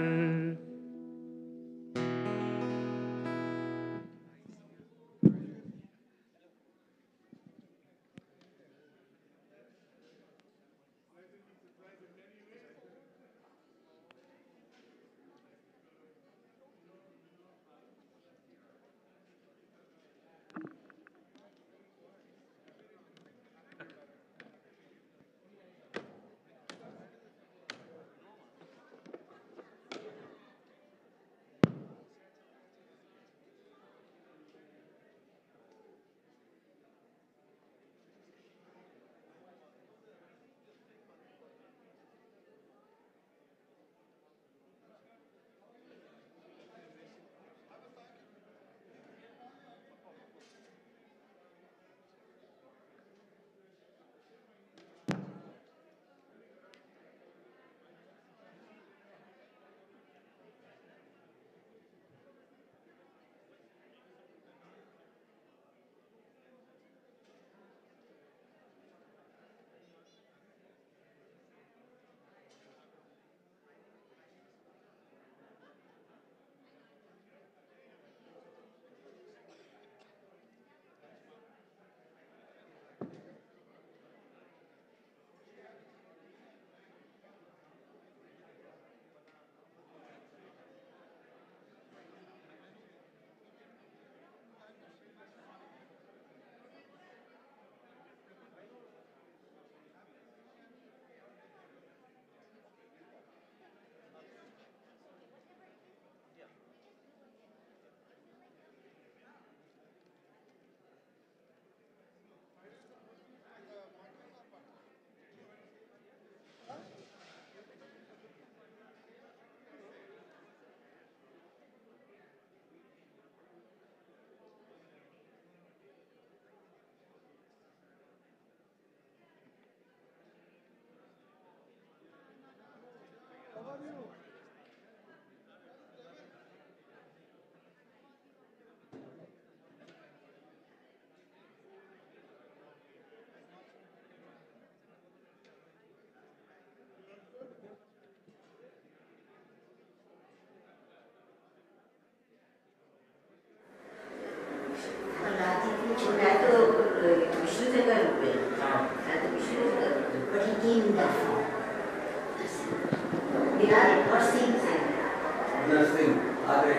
Nothing. Are they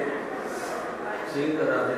seeing the Radha?